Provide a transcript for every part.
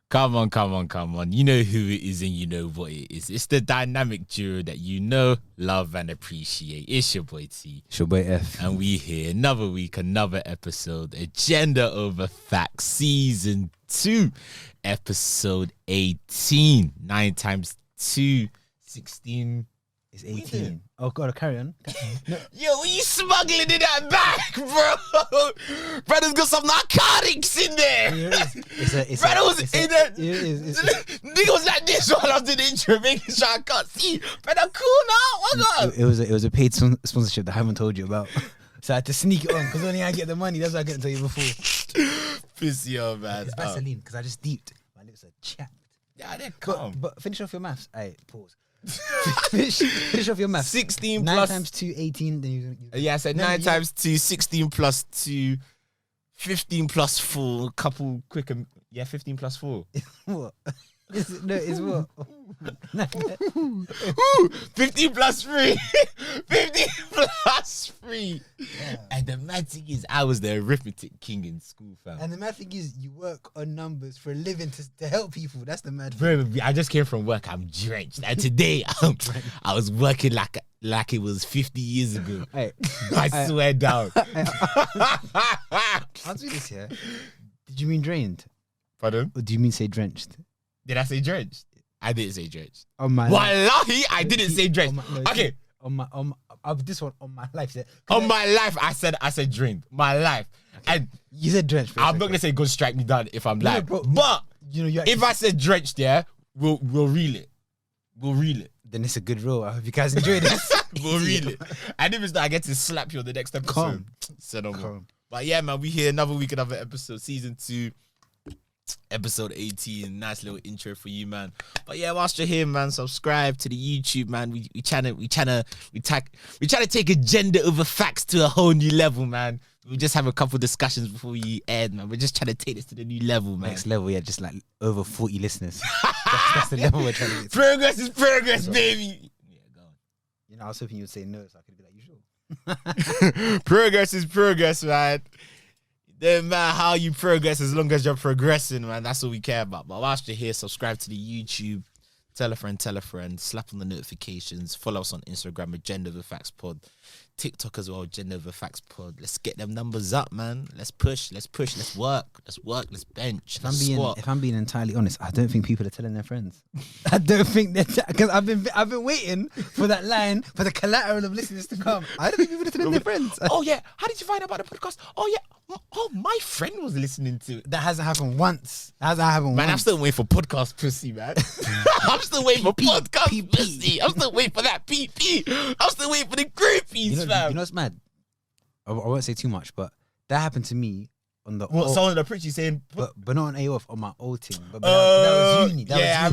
Come on. You know who it is and you know what it is. It's the dynamic duo that you know, love, and appreciate. It's your boy T. It's your boy F. And we here, another week, another episode. Agenda Over Facts, Season 2, Episode 18. 9 times 2, 16. It's 18. Oh, God, carry on. No. Yo, what you smuggling in that bag, bro? Brother's got some narcotics in there. Brother was in there. Nigga was like this while I was in the intro, making sure I can't see. Brother, cool now. What's up? It was a paid sponsorship that I haven't told you about. So I had to sneak it on because only I get the money. That's why I couldn't tell you before. Piss you off, man. It's Vaseline because I just deeped. My lips are chapped. Yeah, they're calm. But finish off your maths. Alright, pause. finish off your maths. 16 9 plus 9 times 2, 18. Then you yeah, I said 9 times 2, 16 plus 2, 15 plus 4. A couple quick. 15 plus 4. What? It's what? 15 plus 3. 15 plus 3. Yeah. And the mad thing is, I was the arithmetic king in school, fam. And the mad thing is, you work on numbers for a living to help people. That's the mad thing. Bro, I just came from work. I'm drenched. And today, I was working like it was 50 years ago. Hey, I swear down. Answer this here. Did you mean drained? Pardon? Or do you mean say drenched? Did I say drenched? I didn't say drenched. On my Wallahi, I didn't say drenched. Okay. This one on my life. My life, I said drained. My life. Okay. And you said drenched. I'm not gonna say go strike me down if I'm lying. But if I said drenched, yeah, we'll reel it. We'll reel it. Then it's a good rule. I hope you guys enjoy this. We'll reel it. And if it's not, I get to slap you on the next episode. Calm. But yeah, man, we here another week, another episode, Season 2. Episode 18, nice little intro for you, man. But yeah, whilst you're here, man, subscribe to the YouTube, man. We trying to take agenda over facts to a whole new level, man. We just have a couple discussions before we end, man. We're just trying to take this to the new level, man. Next level, yeah, just like over 40 listeners. that's the level we're trying to get to. Progress is progress, baby. Yeah, go on. You know, I was hoping you would say no, so I could be like, you sure? Progress is progress, man. Doesn't matter how you progress as long as you're progressing, man. That's all we care about. But whilst you're here, subscribe to the YouTube. Tell a friend. Slap on the notifications. Follow us on Instagram, Agenda Over Facts Pod. TikTok as well, Agenda Over Facts Pod. Let's get them numbers up, man. Let's push. Let's work. Let's bench. If I'm being entirely honest, I don't think people are telling their friends. I don't think they're because I've been waiting for that line for the collateral of listeners to come. I don't think people are telling their friends. Oh yeah, how did you find out about the podcast? Oh yeah. Oh, my friend was listening to it. That hasn't happened once. Man, I'm still waiting for podcast pussy, man. I'm still waiting for podcast pussy. I'm still waiting for that PP. I'm still waiting for the groupies, fam. You know what's mad? I won't say too much, but that happened to me on the someone the preacher saying, but not on AOF, on my old team. But that was uni. I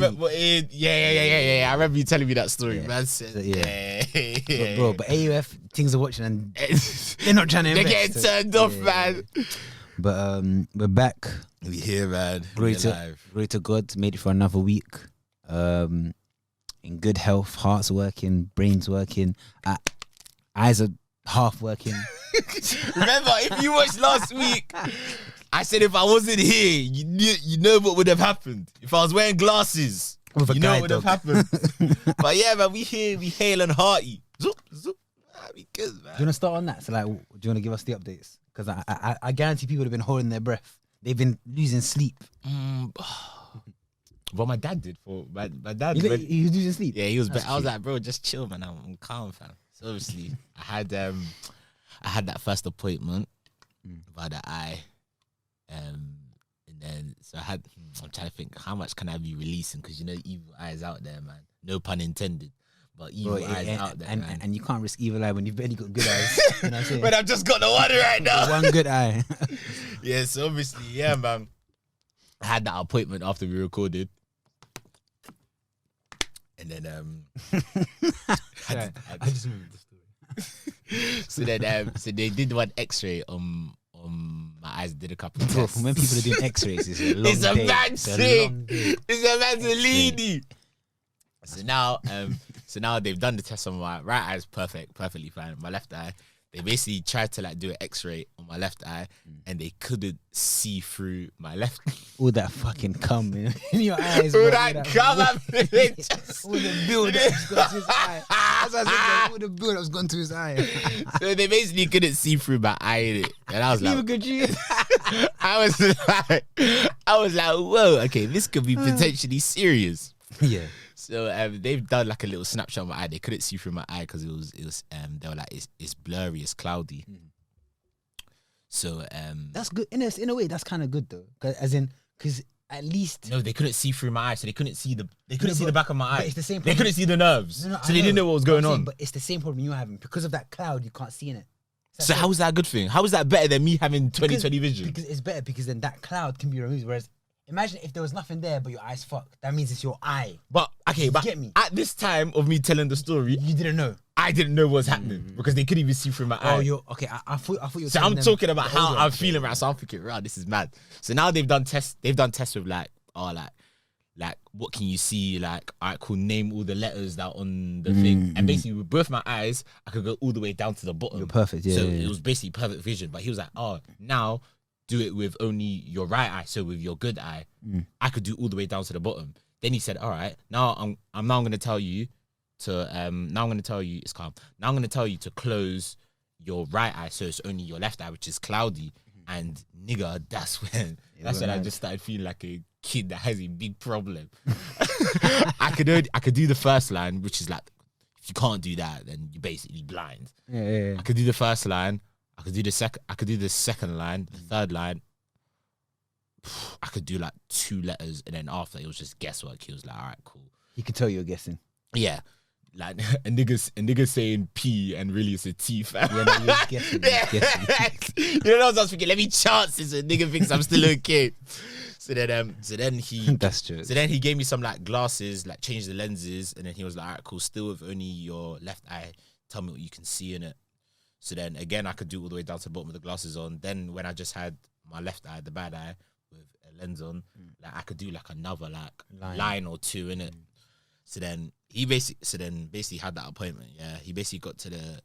remember you telling me that story, yeah. Man. But AOF things are watching and they're not trying to invest. They're getting turned off, man. But we're back. We here, man. Glory to God. Made it for another week. In good health, heart's working, brain's working, eyes are half working. Remember, if you watched last week, I said if I wasn't here, you know what would have happened. If I was wearing glasses, you know what would have happened. But yeah, man, we here, we hale and hearty. Zoop. Be good, man. Do you want to start on that? So, like, do you want to give us the updates? Because I guarantee people have been holding their breath. They've been losing sleep. What my dad did for my dad. He was losing sleep. Yeah, he was. I was like, bro, just chill, man. I'm calm, fam. So obviously, I had that first appointment by the eye, and then so I'm trying to think how much can I be releasing because you know evil eyes out there, man. No pun intended, but evil eyes out there, man. And you can't risk evil eye when you've barely got good eyes. You know what I'm saying? But I've just got the one right now. One good eye. Yeah, so obviously, yeah, man. I had that appointment after we recorded. And then I just remembered the story. so they did one X-ray on my eyes. Did a couple of tests. When people are doing X-rays, it's a long it's a mad thing. It's a man's lady. So now they've done the test on my right eye is perfectly fine. My left eye, they basically tried to like do an X-ray on my left eye, and they couldn't see through my left. All that fucking cum in your eyes. All bro, that cum, all the build that's gone to his eye. That's what I said. All the build that's gone to his eye. So they basically couldn't see through my eye, innit? And I was like, I was like, whoa, okay, this could be potentially serious. Yeah. So they've done like a little snapshot of my eye. They couldn't see through my eye because it was they were like it's blurry, it's cloudy. So that's good in a way. That's kind of good though, because at least no, they couldn't see through my eye, so they couldn't see the back of my eye. It's the same they problem. couldn't see the nerves, so they didn't know what was going on. But it's the same problem you're having because of that cloud. You can't see in it. So how is that a good thing? How is that better than me having 20/20 vision? Because it's better because then that cloud can be removed. Whereas imagine if there was nothing there but your eye's fucked. That means it's your eye. But okay, but get me? At this time of me telling the story, You didn't know. I didn't know what was happening because they couldn't even see through my eye. Oh, you're okay. I thought you were. So I'm talking about how I'm feeling right. So I'm thinking, right, this is mad. So now they've done tests. They've done tests with like what can you see? Like, I could name all the letters that are on the thing, and basically with both my eyes, I could go all the way down to the bottom. You're perfect. Yeah. So it was basically perfect vision. But he was like, oh, now do it with only your right eye. So with your good eye, I could do all the way down to the bottom. Then he said, all right, now I'm going to tell you to it's calm. Now I'm going to tell you to close your right eye, so it's only your left eye, which is cloudy. And nigga, that's when I just started feeling like a kid that has a big problem. I could do the first line, which is like, if you can't do that, then you're basically blind. Yeah. I could do the first line. I could do the second line, the third line. I could do like 2 letters, and then after it was just guesswork. He was like, all right, cool. He could tell you were guessing. Yeah. Like a nigga saying P and really it's a T, fam. Yeah, no, he was guessing. You know what I was thinking? Let me chance this. A nigga thinks I'm still okay. So then he That's true. So then he gave me some like glasses, like changed the lenses, and then he was like, all right, cool, still with only your left eye. Tell me what you can see in it. So then again I could do all the way down to the bottom with the glasses on. Then when I just had my left eye, the bad eye, with a lens on, like I could do like another like line or 2 in it. So then he basically had that appointment. Yeah, he basically got to the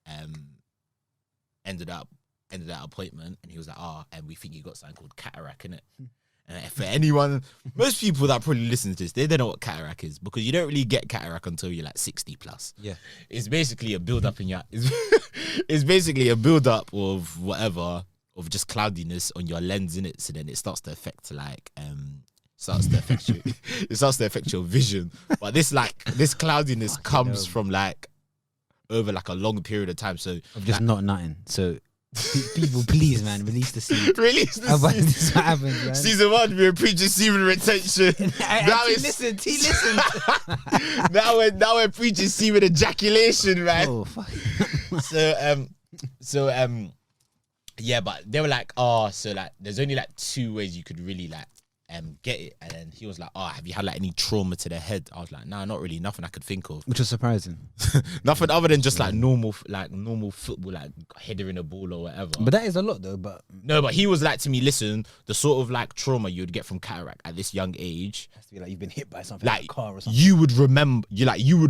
end of that appointment, and he was like, and we think you got something called cataract in it. And for anyone, most people that probably listen to this, they don't know what cataract is, because you don't really get cataract until you're like 60 plus. Yeah, it's basically a build up in your. It's basically a build up of whatever, of just cloudiness on your lens in it. So then it starts to affect like it starts to affect your vision. But this cloudiness comes from like over like a long period of time. So of just not nothing. So people, please, man, release the seed. Release the seed. This is what happens, man. Season 1, we were preaching semen retention. Listen. Now we're preaching semen ejaculation, man. Oh fuck. Yeah, but they were like, so like there's only like 2 ways you could really like get it. And then he was like, have you had like any trauma to the head? I was like, nah, not really, nothing I could think of. Which was surprising. Nothing other than just like normal football, like headering a ball or whatever. But that is a lot though. But no, but he was like to me, listen, the sort of like trauma you would get from cataract at this young age, has to be like you've been hit by something, like a car or something. You would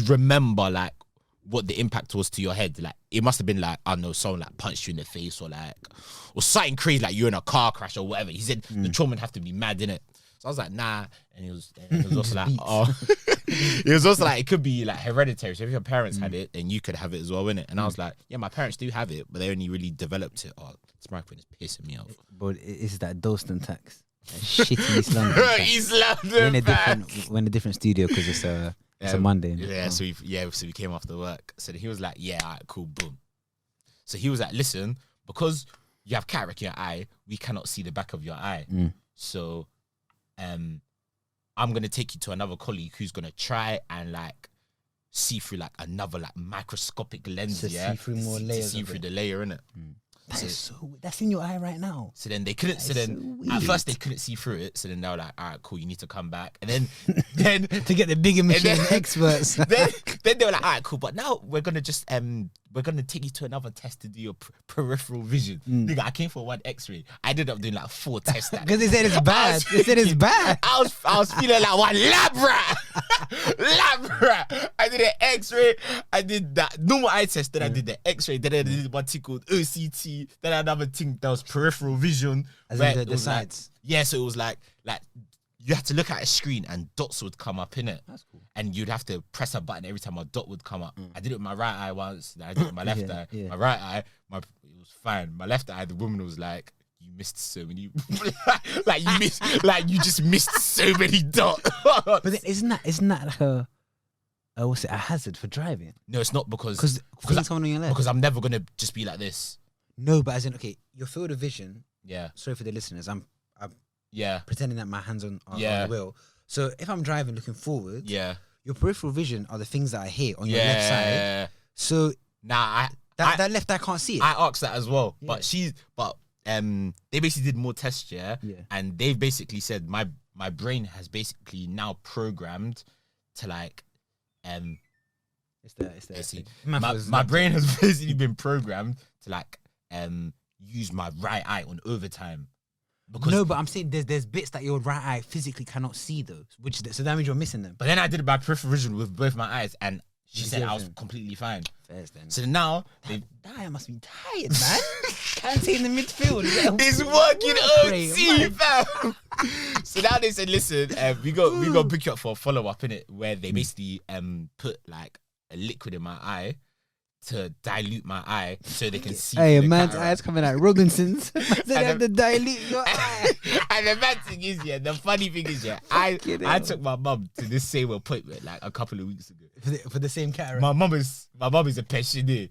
remember like what the impact was to your head. Like it must have been like, I don't know, someone like punched you in the face or something crazy, like you're in a car crash or whatever. He said the trauma would have to be mad, innit? So I was like, nah. And he was also like, he was also like, it could be like hereditary. So if your parents had it, then you could have it as well, innit? And I was like, yeah, my parents do have it, but they only really developed it. This microphone is pissing me off. But it's that Dalston tax. That shitty East London tax. East London we're in a different studio because it's a Monday. Yeah, so we came after work. So he was like, yeah, all right, cool, boom. So he was like, listen, because you have cataract in your eye, we cannot see the back of your eye. So I'm gonna take you to another colleague who's gonna try and like see through like another like microscopic lens, to see through more layers, to see through the layer, innit? That's in your eye right now. So then they couldn't. So then at first they couldn't see through it. So then they were like, all right, cool, you need to come back. And then to get the bigger machine experts. then they were like, all right, cool, but now we're gonna just we're gonna take you to another test to do your peripheral vision. Nigga, I came for one X-ray. I ended up doing like 4 tests. Because they said it's bad. They said it's bad. I was feeling like one lab rat. Lab rat. I did an X-ray. I did that normal eye test. Then I did the X-ray. Then I did one thing called OCT. Then another thing that was peripheral vision. As in the sides. Like, so it was like you had to look at a screen and dots would come up in it. That's cool. And you'd have to press a button every time a dot would come up. I did it with my right eye once. Then I did it with my left eye. Yeah. My right eye, it was fine. My left eye, the woman was like, "You missed so many, you just missed so many dots." But then isn't that like a hazard for driving? No, it's not because someone on your left. Because I'm never gonna just be like this. No, but as in, okay, your field of vision. Yeah. Sorry for the listeners. I'm yeah pretending that my hands on the wheel. So if I'm driving looking forward, your peripheral vision are the things that I hear on your left side. So that left eye can't see it. I asked that as well, but they basically did more tests, and they've basically said my brain has basically now programmed to like my brain has basically been programmed to like use my right eye on overtime. No, but I'm saying there's bits that your right eye physically cannot see though, so that means you're missing them. But then I did it by peripheral vision with both my eyes, and she said I was completely fine. Fairs then. So now that eye must be tired, man. Can't stay in the midfield. It's working OT, fam. So now they said, listen, we got pick you up for a follow up in it, where they basically put like a liquid in my eye to dilute my eye so they can see. Hey, a man's eyes coming out Robinsons. They have to dilute your eye. And the bad thing is, the funny thing is, I took my mum to this same appointment like a couple of weeks ago for the same cataract. My mum is a pensioner.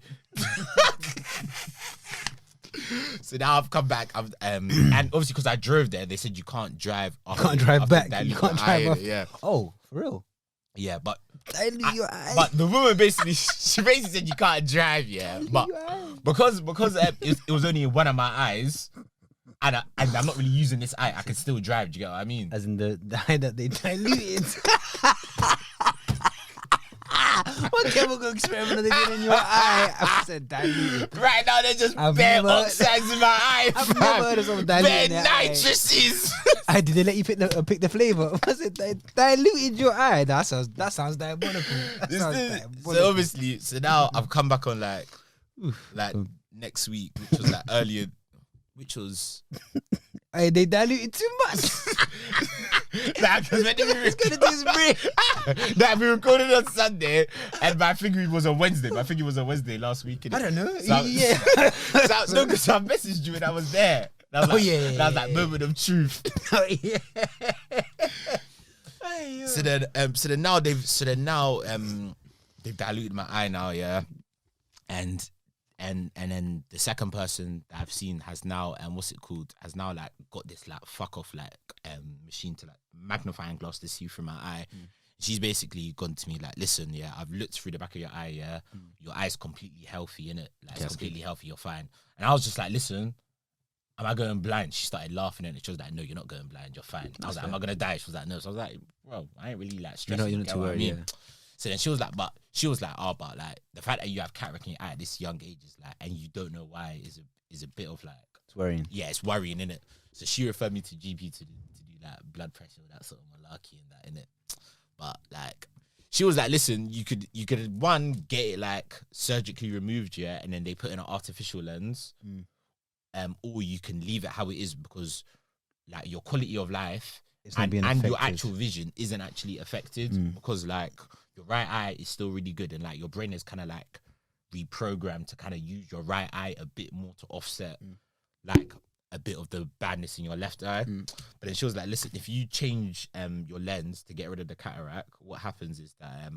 So now I've come back. And obviously because I drove there, they said you can't drive. You can't drive back. You can't drive off. Yeah. Oh, for real? Yeah, but your eye. But the woman basically said you can't drive, but because it was only in one of my eyes, and I'm not really using this eye, I can still drive. Do you get what I mean? As in the eye that they diluted. What chemical experiment are they doing in your eye? I said diluted. Right now they're just bare oxides in my eye. I've never heard of someone diluting their nitrous's. Did they let you pick the flavor? Was it diluted your eye? That sounds diabolical. So obviously, now I've come back on like next week, which was like earlier, which was. Hey, they diluted too much. Because it's gonna do we recorded on Sunday, and my thinking was on Wednesday. My thinking was on Wednesday last week. I don't know. So because I messaged you and I was there. That was that was like moment of truth. Oh yeah. So then now they've diluted my eye now, and then the second person that I've seen has now has now like got this like fuck off like machine to like magnifying glass to see through my eye. She's basically gone to me like, listen, I've looked through the back of your eye, your eye's completely healthy, innit? Like it's completely healthy, you're fine. And I was just like, listen, am I going blind? She started laughing and she was like, no, you're not going blind, you're fine. I was like, am I gonna die? She was like, no. So I was like, bro, I ain't really like stressing. You're not too worried. So then she was like, but like the fact that you have cataract in your eye at this young age is like, and you don't know why is a bit of like, it's worrying. Yeah, it's worrying, innit? So she referred me to GP to do like blood pressure, that sort of malarkey and that, innit? But like, she was like, listen, you could one get it like surgically removed, and then they put in an artificial lens, or you can leave it how it is because like your quality of life and your actual vision isn't actually affected because like your right eye is still really good and like your brain is kind of like reprogrammed to kind of use your right eye a bit more to offset like a bit of the badness in your left eye. But then she was like, listen, if you change your lens to get rid of the cataract, what happens is that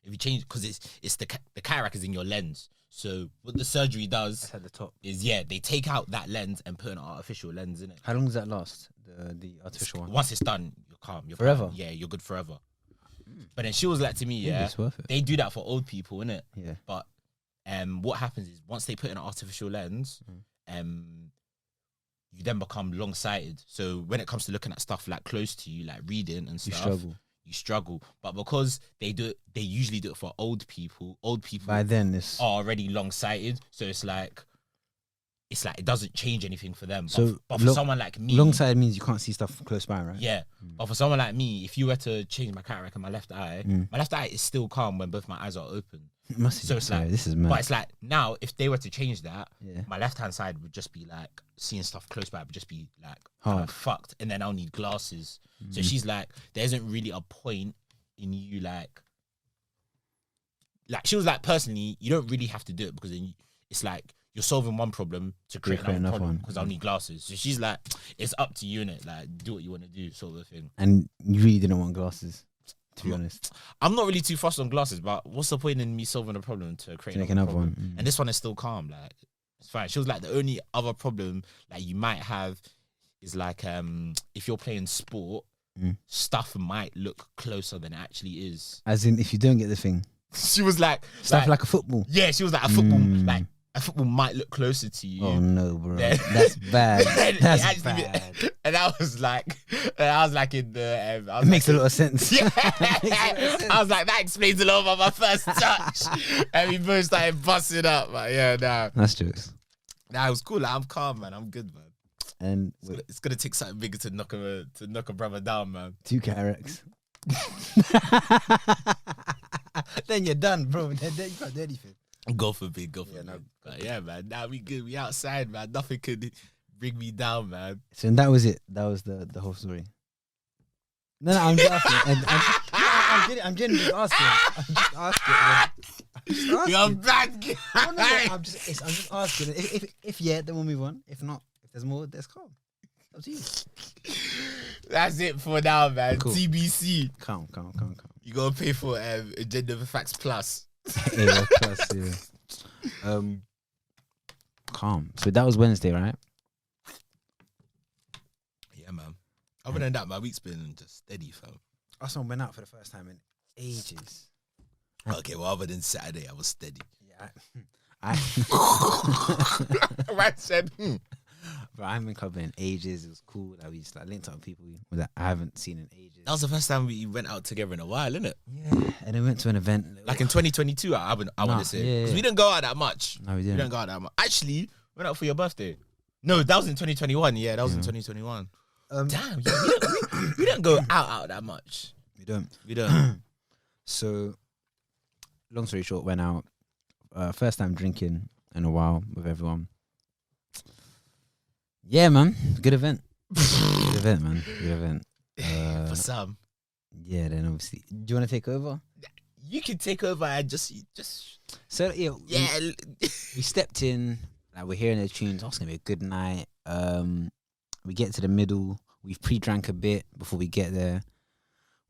if you change, because it's the cataract is in your lens, so what the surgery does at the top is they take out that lens and put an artificial lens in it. How long does that last, the artificial one? Once it's done, you're calm, you're forever calm. You're good forever. But then she was like to me, it's worth it. They do that for old people, innit? Yeah. But what happens is once they put in an artificial lens, you then become long-sighted. So when it comes to looking at stuff like close to you, like reading and stuff, you struggle. But because they usually do it for old people. Old people by then it's are already long sighted, so it's like it doesn't change anything for them. So but for someone like me, long sighted means you can't see stuff close by, right? Yeah. But for someone like me, if you were to change my cataract in my left eye, my left eye is still calm when both my eyes are open. So it's like, this is mad. but it's like now, if they were to change that, my left hand side would just be like seeing stuff close by, would just be like fucked, and then I'll need glasses. So she's like, there isn't really a point in you like she was like, personally, you don't really have to do it because then it's like you're solving one problem to create another problem because I'll need glasses. So she's like, it's up to you, innit? Like, do what you want to do, sort of thing. And you really didn't want glasses, to be honest. I'm not really too fussed on glasses, but what's the point in me solving a problem to create another one? And this one is still calm. Like, it's fine. She was like, the only other problem like you might have is like if you're playing sport, stuff might look closer than it actually is. As in, if you don't get the thing. She was like stuff like a football. Yeah, she was like a football like. A football might look closer to you. Oh no, bro, that's bad. That's bad. And I was like in the. It makes a lot of sense. Yeah, I was like, that explains a lot about my first touch. And we both started busting up. But yeah, nah, that's jokes. Nah, it was cool. Like, I'm calm, man. I'm good, man. And it's gonna take something bigger to knock a brother down, man. 2 cataracts. Then you're done, bro. Then you can't do anything. God forbid. But yeah, man. Now we good. We outside, man. Nothing could bring me down, man. So and that was it. That was the whole story. No, I'm just asking. I'm genuinely asking. I'm just asking. You're a bad guy. No, I'm just asking. If yeah, then we'll move on. If not, if there's more, there's calm. Up to you. That's it for now, man. Cool. TBC. Calm. You gotta pay for Agenda of Facts Plus. Yeah, plus, yeah. Calm. So that was Wednesday, right? Yeah, man. Other than that, my week's been just steady, fam. Arsenal went out for the first time in ages. Okay, well, other than Saturday, I was steady. Yeah, Right said. But I haven't been clubbing in ages. It was cool. Like, we just linked up with people that I haven't seen in ages. That was the first time we went out together in a while, innit? Yeah, and then went to an event. Like in 2022, I want to say. Because we didn't go out that much. No, we didn't. We didn't go out that much. Actually, went out for your birthday. No, that was in 2021. Yeah, that was in 2021. Damn, we don't go out that much. We don't. So, long story short, went out. First time drinking in a while with everyone. Yeah, man. Good event. Good event, man. Good event. For some. Yeah, then obviously. Do you want to take over? You can take over and just. So, yeah. We stepped in. Like, we're hearing the tunes. Oh, it's going to be a good night. We get to the middle. We've pre-drank a bit before we get there.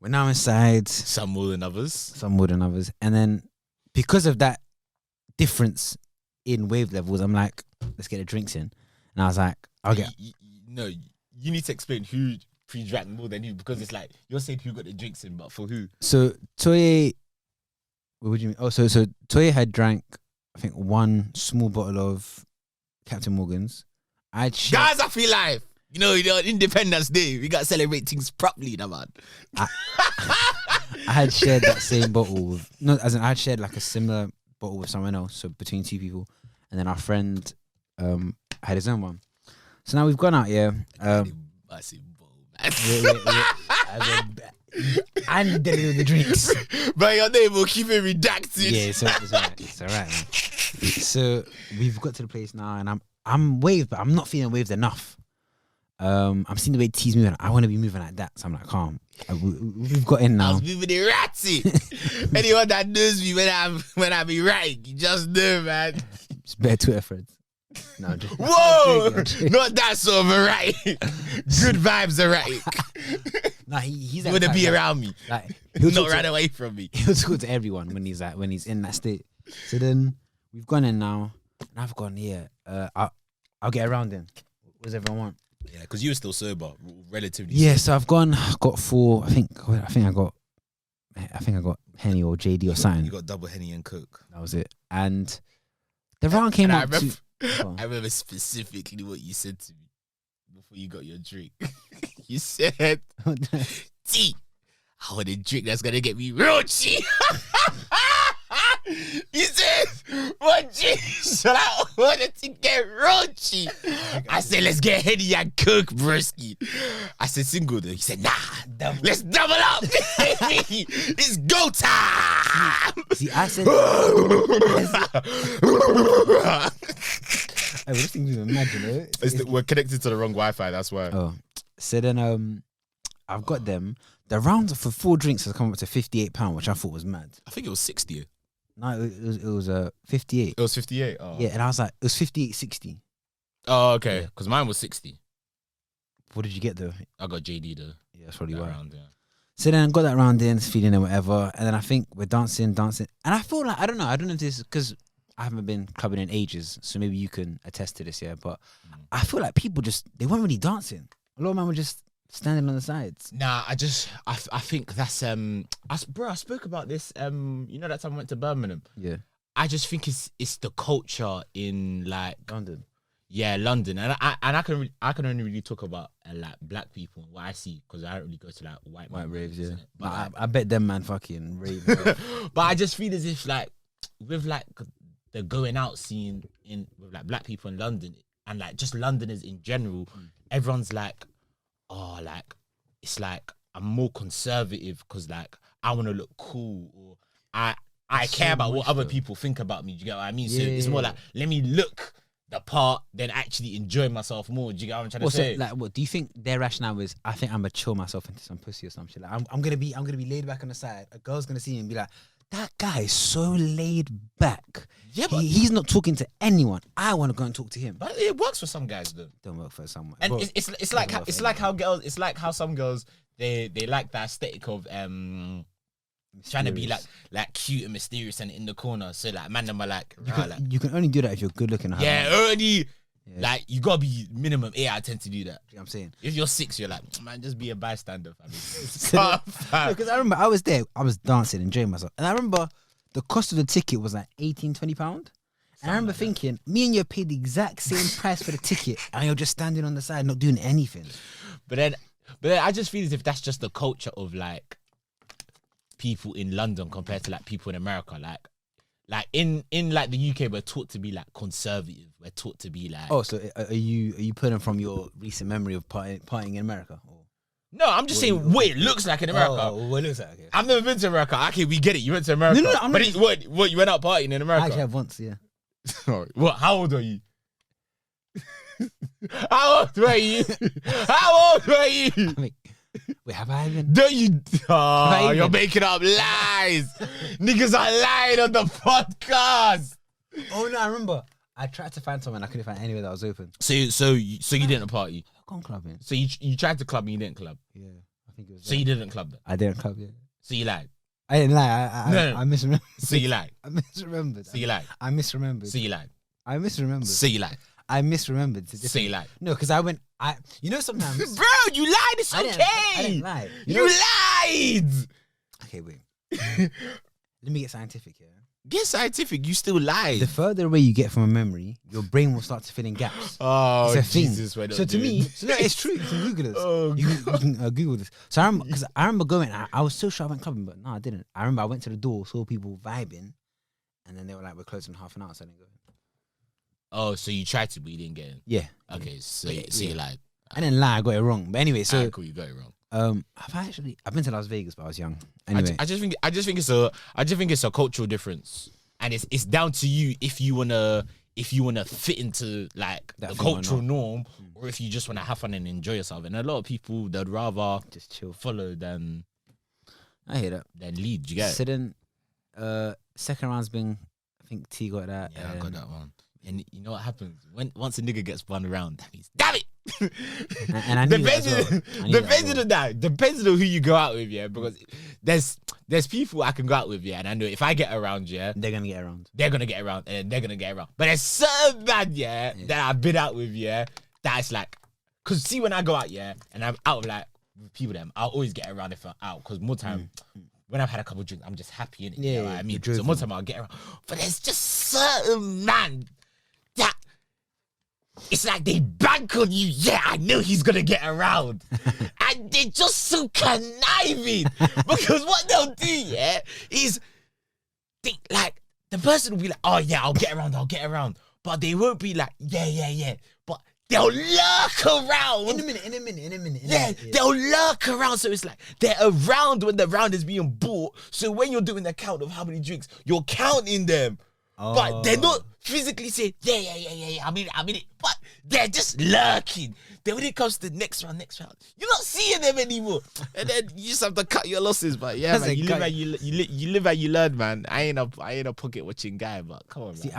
We're now inside. Some more than others. And then, because of that difference in wave levels, I'm like, let's get the drinks in. And I was like, okay. No, you need to explain who pre-drank more than you, because it's like you're saying who got the drinks in, but for who? So Toye, what would you mean? Oh, so Toye had drank, I think, 1 small bottle of Captain Morgan's. Guys, I feel life. You know, Independence Day, we got to celebrate things properly, now, man. I had shared that same bottle with, no, as in I had shared like a similar bottle with someone else, so between 2 people, and then our friend had his own one. So now we've gone out, yeah. Massive bowl, man. And dealing with the drinks. But your name will keep it redacted. Yeah, it's all right, man. So we've got to the place now, and I'm waved, but I'm not feeling waved enough. I'm seeing the way T's moving. I want to be moving like that, so I'm like, calm. We've got in now. I was moving it ratty. Anyone that knows me when I be right, you just know, man. It's better Twitter friends. No, whoa! Not that sort of a right. Good vibes are right. Nah, he's want to be around me. Like, he'll not run away from me. He'll talk to everyone when he's in that state. So then we've gone in now, and I've gone, yeah. I'll get around in. What does everyone want? Yeah, because you were still sober, relatively. Yeah, so I've got 4. I think I got Henny or JD or something. You got double Henny and Coke. That was it. And the round came up. I remember specifically what you said to me before you got your drink. You said, T, I want a drink that's gonna get me real cheap. He says, what drink should I order to get real cheap? I said, let's get Henny and Coke, broski. I said, single though. He said, nah, let's double up. It's go time. See, I said, hey, this thing's even imagine it. We're connected to the wrong Wi-Fi, that's why. Oh, so then I've got them. The rounds for 4 drinks has come up to £58, which I thought was mad. I think it was 60. No, it was 58. It was 58. Oh. Yeah, and I was like, it was 58.60. Oh, okay. Because mine was 60. What did you get though? I got JD though. Yeah, that's probably why. Round, yeah. So then I got that round in, feeling and whatever, and then I think we're dancing, and I feel like I don't know if this is because I haven't been clubbing in ages, so maybe you can attest to this, yeah. But I feel like people they weren't really dancing. A lot of men were just standing on the sides. Nah, I think that's I spoke about this you know that time I went to Birmingham. Yeah. I just think it's the culture in like London. Yeah, London, and I can only really talk about like black people and what I see because I don't really go to like white raves, yeah. But I bet them man fucking rave. But I just feel as if like with like the going out scene with like black people in London and like just Londoners in general, everyone's like, oh, like it's like I'm more conservative because like I want to look cool or I care about what other people think about me. Do you get what I mean? So it's more like let me look the part than actually enjoy myself more. Do you get what I'm trying to say? Like, what do you think their rationale is? I think I'm gonna chill myself into some pussy or some shit. Like I'm gonna be laid back on the side. A girl's gonna see me and be like, that guy is so laid back. Yeah, but he's not talking to anyone. I want to go and talk to him. But it works for some guys though. Don't work for someone. And bro, it's like how some girls they like the aesthetic of trying to be like cute and mysterious and in the corner. So like man, them are like you can only do that if you're good looking. Yeah, only. Yeah. Like you gotta be minimum 8 out of 10 to do that. You know what I'm saying? If you're 6, you're like, man, just be a bystander, fam. Because I remember I was there, I was dancing, enjoying myself, and I remember the cost of the ticket was like £18-20. And I remember thinking, me and you paid the exact same price for the ticket, and you're just standing on the side, not doing anything. But then I just feel as if that's just the culture of like people in London compared to like people in America, like in like the UK, we're taught to be like conservative. We're taught to be like. Oh, so are you putting from your recent memory of partying in America? Or? No, I'm just saying what it looks like in America. Oh, what it looks like? Okay. I've never been to America. Okay, we get it. You went to America. No, but what you went out partying in America? I actually have once, yeah. What? How old are you? How old were you? How old were you? Wait, have I even? Don't you? Oh, you're making up lies. Niggas are lying on the podcast. Oh no, I remember. I tried to find someone. I couldn't find anywhere that was open. So you didn't party? I've gone clubbing. So you tried to club and you didn't club? Yeah, I think it was. So you didn't club then? I didn't club, yeah. So you lied? I didn't lie. No. I misremembered. So you lied? I misremembered. So you lied? I misremembered. So you lied? I misremembered. So you lied? I misremembered. So you lied? No, because you know sometimes. Bro, you lied. It's okay. I didn't lie. You lied. Okay, wait. Let me get scientific here. Get scientific. You still lied. The further away you get from a memory, your brain will start to fill in gaps. Oh, it's a Jesus, thing. So to me, no, it's true. You can Google this. Oh, you can Google this. So I remember going. I was so sure I went clubbing, but no, I didn't. I remember I went to the door, saw people vibing, and then they were like, "We're closing in half an hour," so I didn't go in. Oh, so you tried to, but you didn't get in. Yeah. Okay, so you lied. I didn't lie. I got it wrong. But anyway, so cool, you got it wrong. I've been to Las Vegas, but I was young. Anyway, I just think it's a cultural difference, and it's down to you if you wanna fit into like the cultural norm, or if you just wanna have fun and enjoy yourself. And a lot of people they'd rather just chill, follow than. I hear that. Than lead. You get it? So then, second round's been. I think T got that. Yeah, I got that one. And you know what happens once a nigga gets spun around, that means damn it. and I knew depends on who you go out with, yeah. Because there's people I can go out with, yeah, and I know if I get around, yeah, they're gonna get around. They're gonna get around, and they're gonna get around. But there's certain man, yeah, that I've been out with, yeah, that's like, cause see when I go out, yeah, and I'm out like with people, them I'll always get around if I'm out, cause more time. When I've had a couple of drinks, I'm just happy in it. You know what I mean? So more time I'll get around. But there's just certain man that it's like they bank on you. Yeah, I know he's gonna get around, and they they're just so conniving because what they'll do, is they like the person will be like, oh yeah, I'll get around, but they won't be like, yeah, but they'll lurk around In a minute. Yeah, they'll lurk around. So it's like they're around when the round is being bought. So when you're doing the count of how many drinks, you're counting them. But they're not physically saying, yeah, I'm in it. But they're just lurking. Then when it comes to the next round, you're not seeing them anymore. And then you just have to cut your losses. But yeah, man, you live and you learn, man. I ain't a pocket watching guy, but come on, man. See,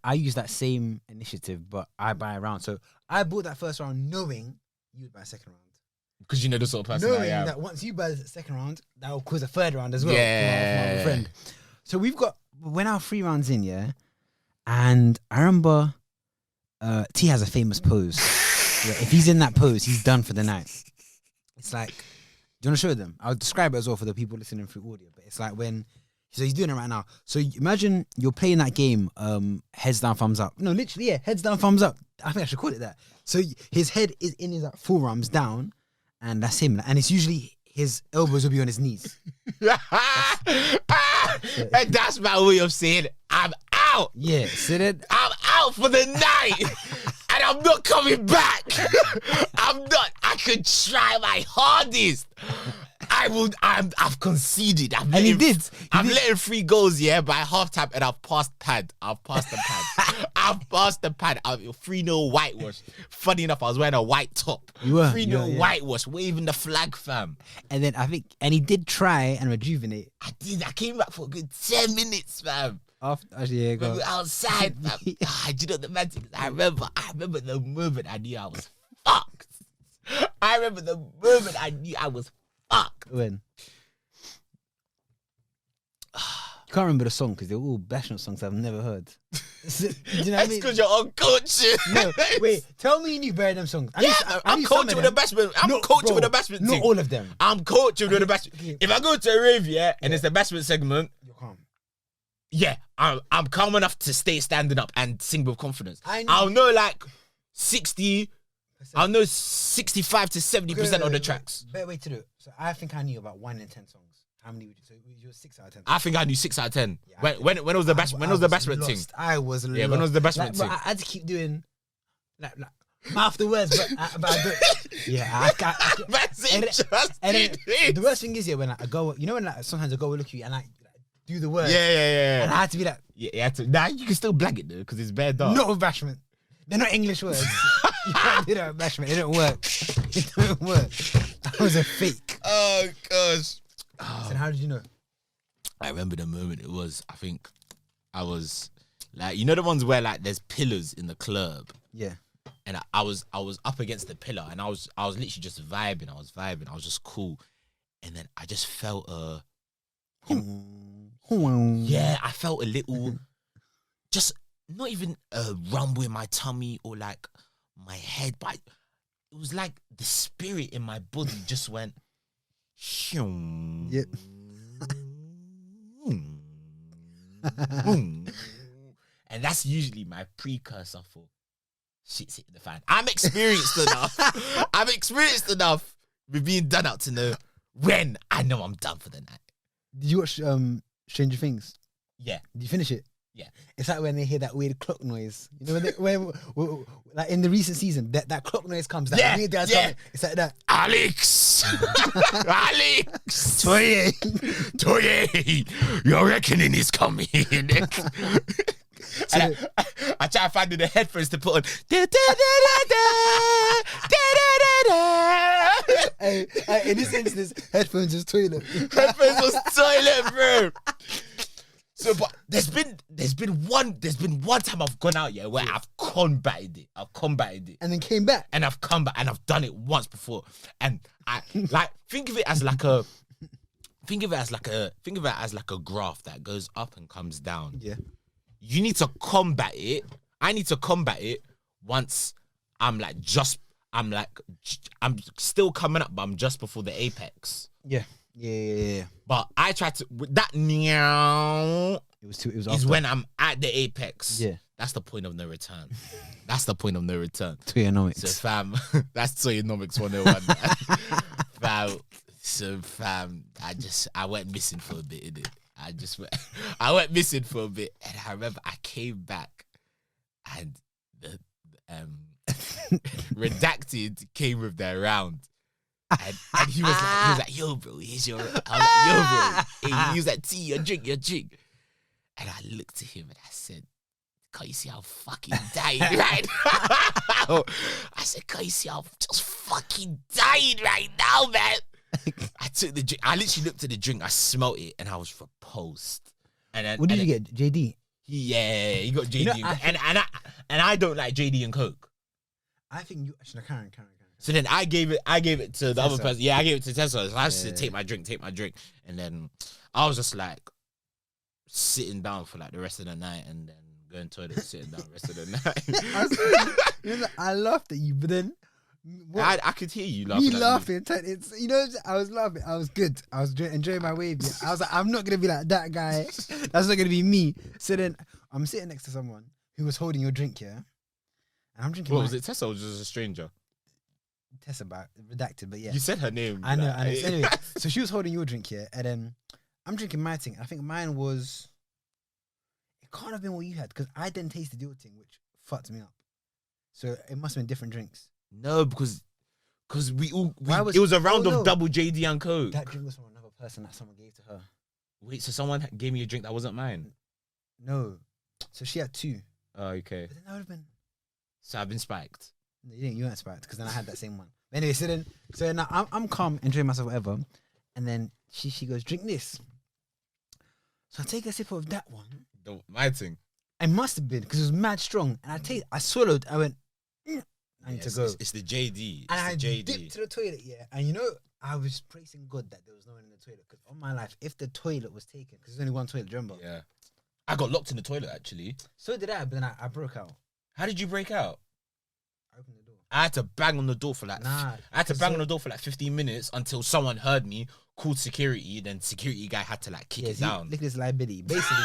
I use that same initiative, but I buy a round. So I bought that first round knowing you would buy a second round. Because you know the sort of person knowing I am. that once you buy the second round, that will cause a third round as well. Yeah. From my friend. So when our 3 rounds in, and I remember T has a famous pose. If he's in that pose, he's done for the night. It's like, do you want to show them? I'll describe it as well for the people listening through audio, but it's like so he's doing it right now. So imagine you're playing that game, heads down, thumbs up. No, literally, heads down, thumbs up. I think I should call it that. So his head is in his forearms down, and that's him. And it's usually his elbows will be on his knees. And that's my way of saying I'm out. Yeah, sit it. I'm out for the night. And I'm not coming back. I'm not. I could try my hardest. I've conceded. I'm letting 3 goals, by halftime, and I've passed pad. I've passed the pad. 3-0 whitewash. Funny enough, I was wearing a white top. You were 3-0 whitewash, waving the flag, fam. And then he did try and rejuvenate. I did. I came back for a good 10 minutes, fam. Actually, we were outside, fam. Do you know the magic? I remember the moment I knew I was fucked. I remember the moment I knew I was fucked. When? You can't remember the song because they're all bashment songs I've never heard. Do you know what I mean? Because you're uncultured. No, wait. Tell me you knew better them songs. I'm cultured with the bashment. I'm cultured with the bashment thing. Not all of them. I'm cultured with the bashment. If I go to a rave, and it's the bashment segment, you're calm. Yeah, I'm calm enough to stay standing up and sing with confidence. I'll know like 65 to 70% of the tracks. Better way to do it. So I think I knew about 1 in 10 songs. How many would you? So you were 6 out of 10. I think I knew 6 out of 10. Yeah, when was the bashment thing? I was lost. Yeah, when was the bashment thing? I had to keep doing like mouth the words, but I don't. Yeah, That's interesting. And the worst thing is when I go, you know when sometimes I go look at you and do the words. Yeah. And I had to be like, you had to. Nah, you can still blag it though because it's bare dark. Not with bashment. They're not English words. You can't do that with bashment. It don't work. It don't work. That was a fake. Oh gosh. So how did you know? I remember the moment it was. I think I was like, you know the ones where like there's pillars in the club. Yeah. And I was up against the pillar and I was literally just vibing. I was just cool. And then I just felt yeah, I felt a little, just not even a rumble in my tummy or like my head, but it was like the spirit in my body just went. Yep. And that's usually my precursor for shit's hitting the fan. I'm experienced enough with being done out to know when I know I'm done for the night. Did you watch Stranger Things? Yeah. Did you finish it? Yeah. It's like when they hear that weird clock noise. You know when like in the recent season, that clock noise comes. That weird guy's coming. It's like that. Alex! Toye! Your reckoning is coming. And I try to find the headphones to put on. In this instance, headphones was toilet. Headphones was toilet, bro. So, but there's been one time I've gone out where I've combated it. And then came back. And I've come back and I've done it once before. And I like think of it as like a graph that goes up and comes down. Yeah. You need to combat it. I need to combat it once I'm still coming up, but I'm just before the apex. Yeah. But I tried to that meow. It was is when I'm at the apex. Yeah. That's the point of no return. Toyenomics. Toyenomics. So fam, that's Toyenomics 101. fam, I went missing for a bit, innit? I went missing for a bit, and I remember I came back, and the redacted came with their round, and he was like, yo, bro, here's your. I was like, yo, bro. He was like, T, your drink. And I looked at him and I said, can't you see how fucking dying right now? I said, can't you see how just fucking dying right now, man? I took the drink. I literally looked at the drink. I smelt it, and I was repulsed. And then, what did you get? JD. Yeah, he got JD, and I don't like JD and Coke. I think you actually Karen. So then I gave it to the other person. Yeah, I gave it to Tessa. So I said, take my drink, and then I was just like sitting down for like the rest of the night, and then going to the toilet, sitting down the rest of the night. I laughed at you, but then. I could hear you laughing. Me laughing. It's, I was laughing. I was good. I was enjoying my wave. I was like, I'm not gonna be like that guy. That's not gonna be me. So then I'm sitting next to someone who was holding your drink, yeah. And I'm drinking. What was it? Tessa or just a stranger? Tessa, redacted, but yeah. You said her name. I know. So anyway, so she was holding your drink, yeah, and then I'm drinking my thing. I think mine was. It can't have been what you had because I didn't taste the your thing, which fucked me up. So it must have been different drinks. No, because it was a round of double JD and Coke. That drink was from another person that someone gave to her. Wait, so someone gave me a drink that wasn't mine? No. So she had two. Oh, okay. But then that would have been... So I've been spiked. No, you weren't spiked because then I had that same one. But anyway, so now I'm calm, enjoying myself, whatever. And then she goes, drink this. So I take a sip of that one. My thing. It must have been because it was mad strong. And I swallowed, I went... I need to go. It's the JD. And I dipped to the toilet, yeah. And I was praising God that there was no one in the toilet. Because on my life, if the toilet was taken, because there's only one toilet, do you remember? Yeah. I got locked in the toilet, actually. So did I, but then I broke out. How did you break out? I opened the door. I had to bang on the door for like... I had to bang on the door for like 15 minutes until someone heard me, called security, then security guy had to like kick it down. Look at this liability. Basically,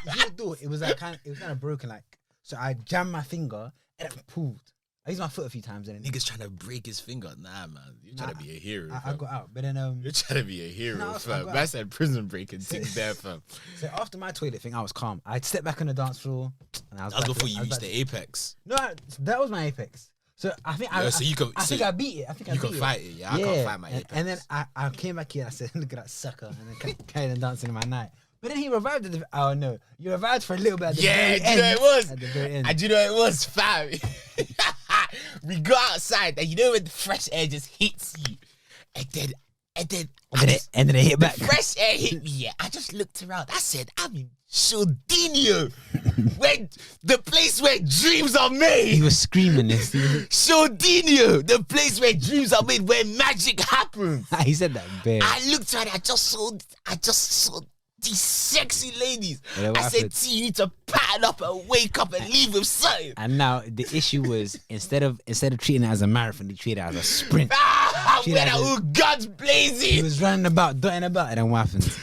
the door, it was kind of broken, like... So I jammed my finger and it pulled. I used my foot a few times and then niggas trying to break his finger. Nah, man. You're trying to be a hero. I got out. But then you're trying to be a hero, fam. I said prison breaking things there, fam. So after my toilet thing, I was calm. I stepped back on the dance floor and I was that was before you reached the apex. No, that was my apex. So I think I think I beat it. I think I beat it. You can fight it, yeah. I can't fight my apex. And then I came back here and I said, look at that sucker, and then carried on dancing in my night. But then he revived at the... Oh, no. You revived for a little bit at the very end. Yeah, do you know what it was? At the very end. And do you know what it was, fam? We go outside and you know when the fresh air just hits you. And then it hit back. Fresh air hit me, yeah. I just looked around. I said, I'm in Shordinho. When the place where dreams are made. He was screaming this. Shordinho, the place where dreams are made, where magic happens. He said that, babe. I looked around, I just saw these sexy ladies. Yeah, I said, T, you need to pattern up and wake up and leave with something. And now the issue was instead of treating it as a marathon, they treated it as a sprint. Guns blazing. He was running about, dotting about, and then what happened?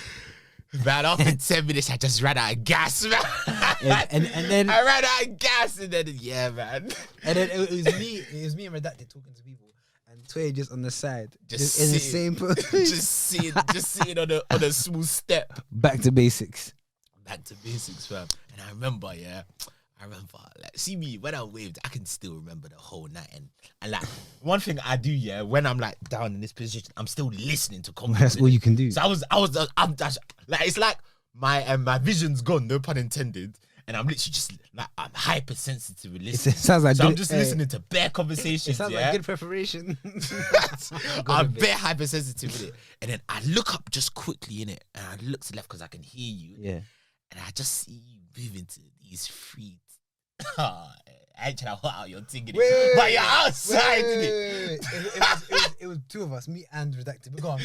Man, after 10 minutes, I just ran out of gas, man. And then I ran out of gas, and then yeah, man. And then it was me and Redacted talking to people. And Toye just on the side, just in the same position, just sitting on a smooth step. Back to basics, fam. And I remember, like, see me when I waved, I can still remember the whole night. And like one thing I do, when I'm like down in this position, I'm still listening to conversations. That's all you can do. So I'm like, it's like my vision's gone, no pun intended. And I'm literally just like, I'm hypersensitive with listening. It sounds like so I'm just listening to bare conversations. It sounds like good preparation. I'm bare hypersensitive with it. And then I look up just quickly in it, and I look to the left because I can hear you. Yeah. And I just see you moving to these feet. I ain't trying to hot out your thing, but you're outside, innit? It was two of us, me and Redacted. But go on.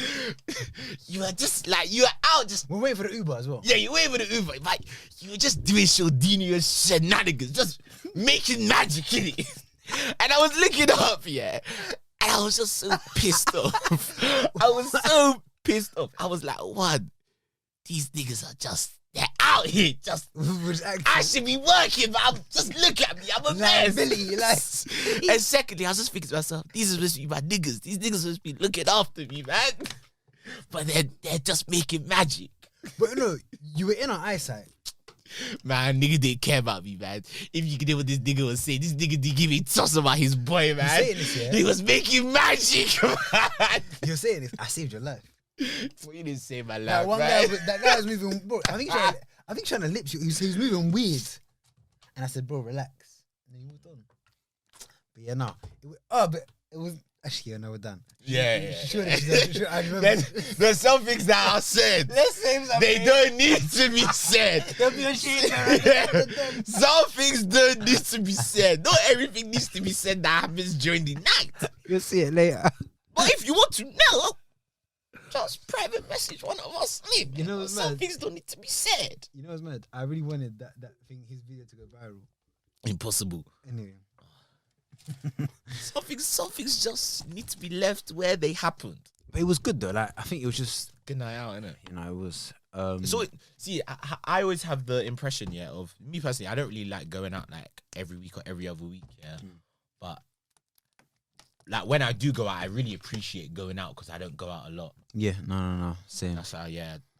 You were just like, you were out just... We're waiting for the Uber as well. Yeah, you're waiting for the Uber. Like, you were just doing shordinho shenanigans, just making magic, innit? And I was looking up, and I was just so pissed off. I was so pissed off. I was like, what? These niggas are just... They're out. out here just. I should be working, but just look at me. I'm a mess. Billy, like. And secondly, I was just thinking to myself, these are supposed to be my niggas. These niggas are supposed to be looking after me, man. But they're just making magic. But no, you were in our eyesight. Man, nigga didn't care about me, man. If you could hear what this nigga was saying, this nigga didn't give me a toss about his boy, man. Saying this, yeah? He was making magic, man. You're saying this, I saved your life. What you didn't say, my That life, one man. guy, that guy was moving, bro. I think trying to lips you. He was moving weird. And I said, bro, relax. And then he moved on. But yeah, no. But it was... Actually, yeah, no, we're done. Yeah. Sure, I remember. There's some things that are said. Let's say something. They don't need to be said. Don't be ashamed. Some things don't need to be said. Not everything needs to be said that happens during the night. You'll see it later. But if you want to know, just private message one of us. You know what's some mad? things don't need to be said. You know what's mad? I really wanted that thing, his video, to go viral. Impossible. Anyway. Some things just need to be left where they happened. But it was good though. Like, I think it was just, Good night out, innit? you know, it was. So see, I always have the impression, of me personally. I don't really like going out like every week or every other week, But like when I do go out, I really appreciate going out because I don't go out a lot. Yeah, no, same. That's how,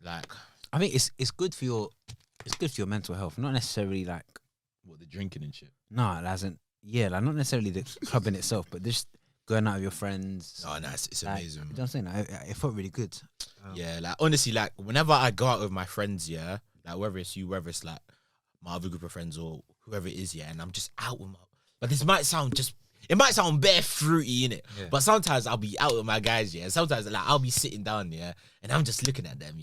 like I think it's good for your mental health, not necessarily like what the drinking and shit. no, it hasn't. Yeah, like not necessarily the club in itself, but just going out with your friends. Oh, nice, it's like, amazing. You know what I'm saying? Like, it felt really good. Yeah, like honestly, like whenever I go out with my friends, like whether it's you, whether it's like my other group of friends or whoever it is, and I'm just out with my. But this might sound bare fruity, innit? Yeah. But sometimes I'll be out with my guys, and sometimes like I'll be sitting down, and I'm just looking at them,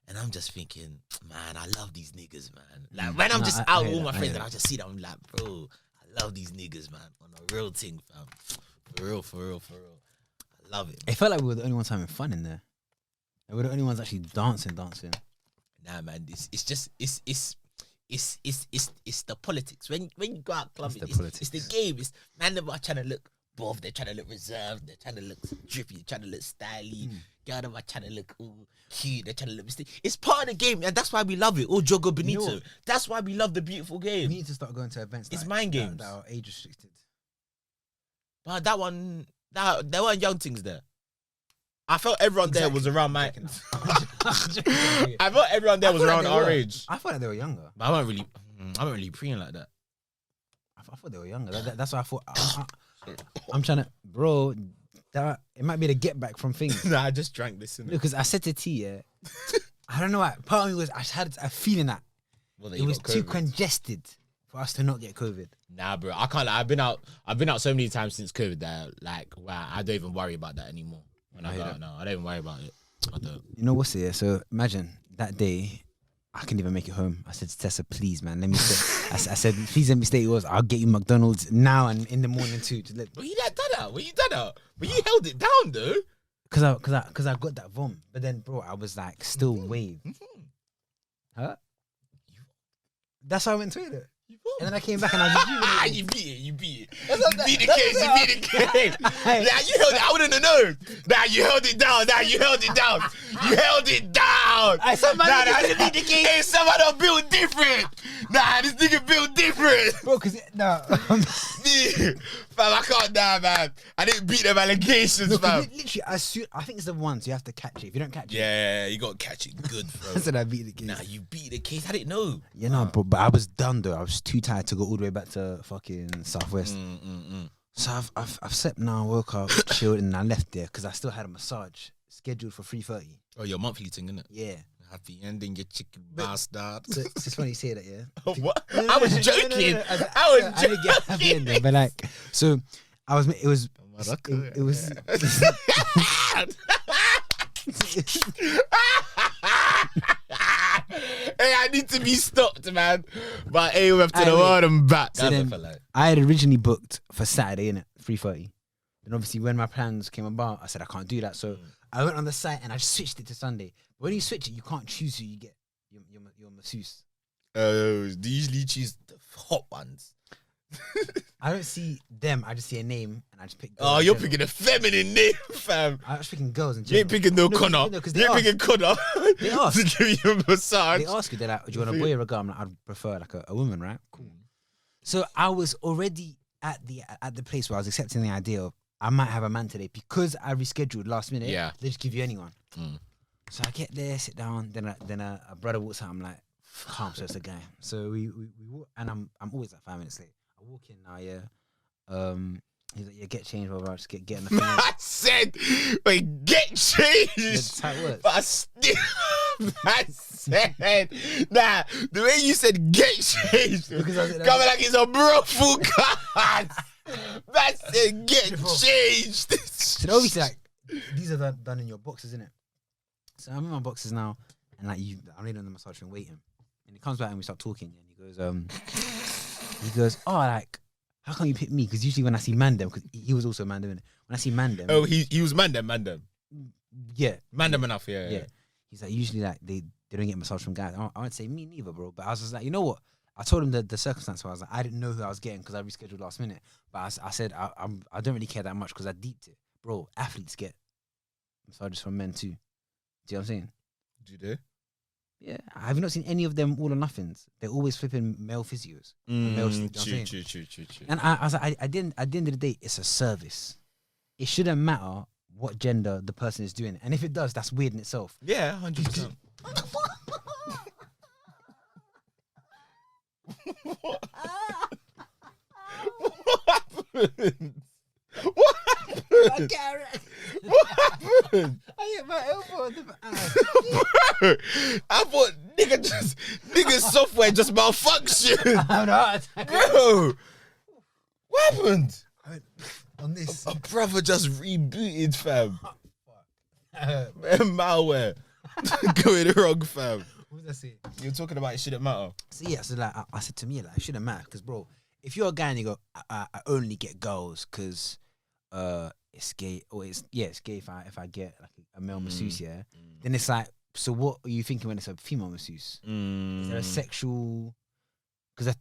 and I'm just thinking, man, I love these niggas, man. Like when I'm just out with all my friends, and I just see them, I'm like, bro, I love these niggas, man, on a real thing, fam. For real. I love it. Man. It felt like we were the only ones having fun in there. We were the only ones actually dancing. Nah, man, it's the politics. When you go out clubbing, it's the game. It's man, them are trying to look buff, they're trying to look reserved, they're trying to look drippy, they're trying to look stylish. Girl, them are trying to look cute, they're trying to look mysterious. It's part of the game, and that's why we love it. Oh, Jogo Benito. You know, that's why we love the beautiful game. We need to start going to events. It's mind games that are age restricted. But there weren't young things there. I felt everyone there was around my. I felt everyone there was around our age. I thought that they were younger. But I wasn't really preying like that. I thought they were younger. That's why I thought. I'm trying to, bro. That it might be the get back from things. Nah, I just drank this. Because I said to T, I don't know why. Part of me was I had a feeling that it was too congested for us to not get COVID. Nah, bro, I can't. Like, I've been out so many times since COVID that like, wow, I don't even worry about that anymore. When I go out now, I don't even worry about it. I don't. You know what's it? So imagine that day, I couldn't even make it home. I said to Tessa, please, man, let me stay. I said, please let me stay. I'll get you McDonald's now and in the morning too. Were you that done out? But you held it down though. Cause I got that vom. But then, bro, I was like still wave. Huh? That's how I went to it. And then I came back and I was you beat it. You beat the case. Nah, you held it. I wouldn't have known. Nah, you held it down. You held it down. Somebody beat the case. Hey, somebody built different. Nah, this nigga built different. Bro, cause Fam, I can't die, man. I didn't beat them allegations, fam. Literally, I think it's the ones you have to catch it. If you don't catch it, yeah, you got to catch it good, bro. I said I beat the case. Nah, you beat the case. I didn't know. You know, bro, but I was done though. I was too tired to go all the way back to fucking Southwest. So I've slept now, woke up, chilled, and I left there because I still had a massage scheduled for 3:30. Oh, your monthly thing, innit? Yeah. Happy ending, you chicken bastard. So it's funny you say that, yeah. What? I was joking. I didn't get happy ending, but like, so I was. It was. Hey, I need to be stopped, man. But hey, we're to the world and back. So then, I had originally booked for Saturday, innit, 3:30. And obviously, when my plans came about, I said I can't do that. So I went on the site and I switched it to Sunday. But when you switch it, you can't choose who you get. Your masseuse. Do you usually choose the hot ones? I don't see them. I just see a name and I just pick. Oh, you're picking a feminine name, fam. I was picking girls in You ain't general. picking no Connor. No, 'cause You ain't picking Connor They ask. to give you a massage. They ask you, they're like, "Do you want a boy or a girl?" I'm like, "I'd prefer like a woman, right?" Cool. So I was already at the place where I was accepting the idea of I might have a man today because I rescheduled last minute. Yeah. They just give you anyone. So I get there, sit down. Then a brother walks out. I'm like, calm, so it's a guy. So we walk, and I'm always like 5 minutes late. I walk in now, yeah. He's like, yeah, get changed, bro. Just get in the thing. I said, wait, get changed. That's how it works. But I still, I said, nah, the way you said get changed, Because I said, coming like it's a brothel card. That said, get changed. So obviously, like, these are done in your boxes, isn't it? So I'm in my boxes now, and like I'm laying on the massage room waiting, and he comes back and we start talking, and he goes, oh, like, how come you pick me? Because usually when I see Mandem, because he was also Mandem, when I see Mandem, Oh, he was Mandem. yeah, Mandem enough, yeah. He's like, usually like they don't get massage from guys. I won't say me neither, bro. But I was just like, you know what? I told him the circumstance where I was like, I didn't know who I was getting because I rescheduled last minute. But I said I don't really care that much because I deeped it, bro. Athletes get massages from men too. Do you know what I'm saying? Do they? Yeah, have you not seen any of them all or nothings? They're always flipping male physios. True. And I was like, at the end of the day, it's a service. It shouldn't matter what gender the person is doing. And if it does, that's weird in itself. Yeah, 100%. What happened? What happened? What happened? I hit my elbow. Bro, I thought nigga software just malfunctioned. I'm not. Bro, what happened? On this. A brother just rebooted, fam. Malware. Going wrong, fam. What was I saying? You're talking about it shouldn't matter. So yeah, so like I said to me, like, it shouldn't matter because, bro, if you're a guy and you go, I only get girls because it's gay, or it's gay if I get like a male masseuse, yeah, then it's like, so what are you thinking when it's a female masseuse? Is there a sexual? Because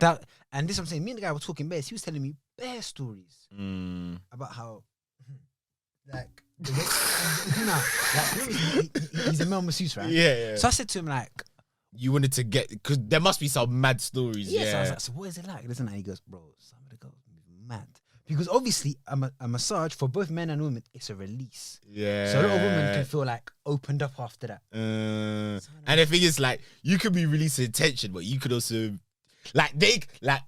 and this I'm saying, me and the guy were talking bears. He was telling me bear stories about how like he's a male masseuse, right? Yeah. So I said to him like, you wanted to get, because there must be some mad stories. yeah. So I was like, so what is it like? Listen, and he goes, bro, some of the girls mad. Because obviously, a massage for both men and women, it's a release. Yeah. So a lot of women can feel like opened up after that. And the thing is, like, you could be releasing tension, but you could also, like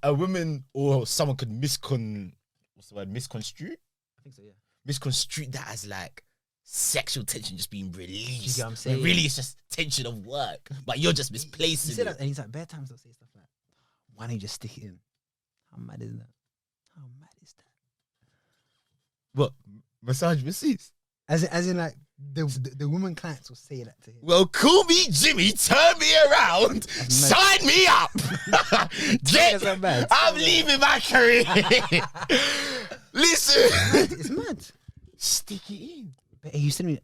a woman or someone could misconstrue. I think so, yeah. Misconstrue that as like sexual tension just being released. You get what I'm saying? When really, it's just tension of work, but you're just misplacing He said it. that, and he's like, bare times they'll say stuff like, why don't you just stick it in? How mad is that? How mad is that? What? Massage masseuse? As in like, the woman clients will say that to him. Well, call me Jimmy, turn me around, sign me up. I'm leaving my career. Listen. It's mad. Stick it in. But you said me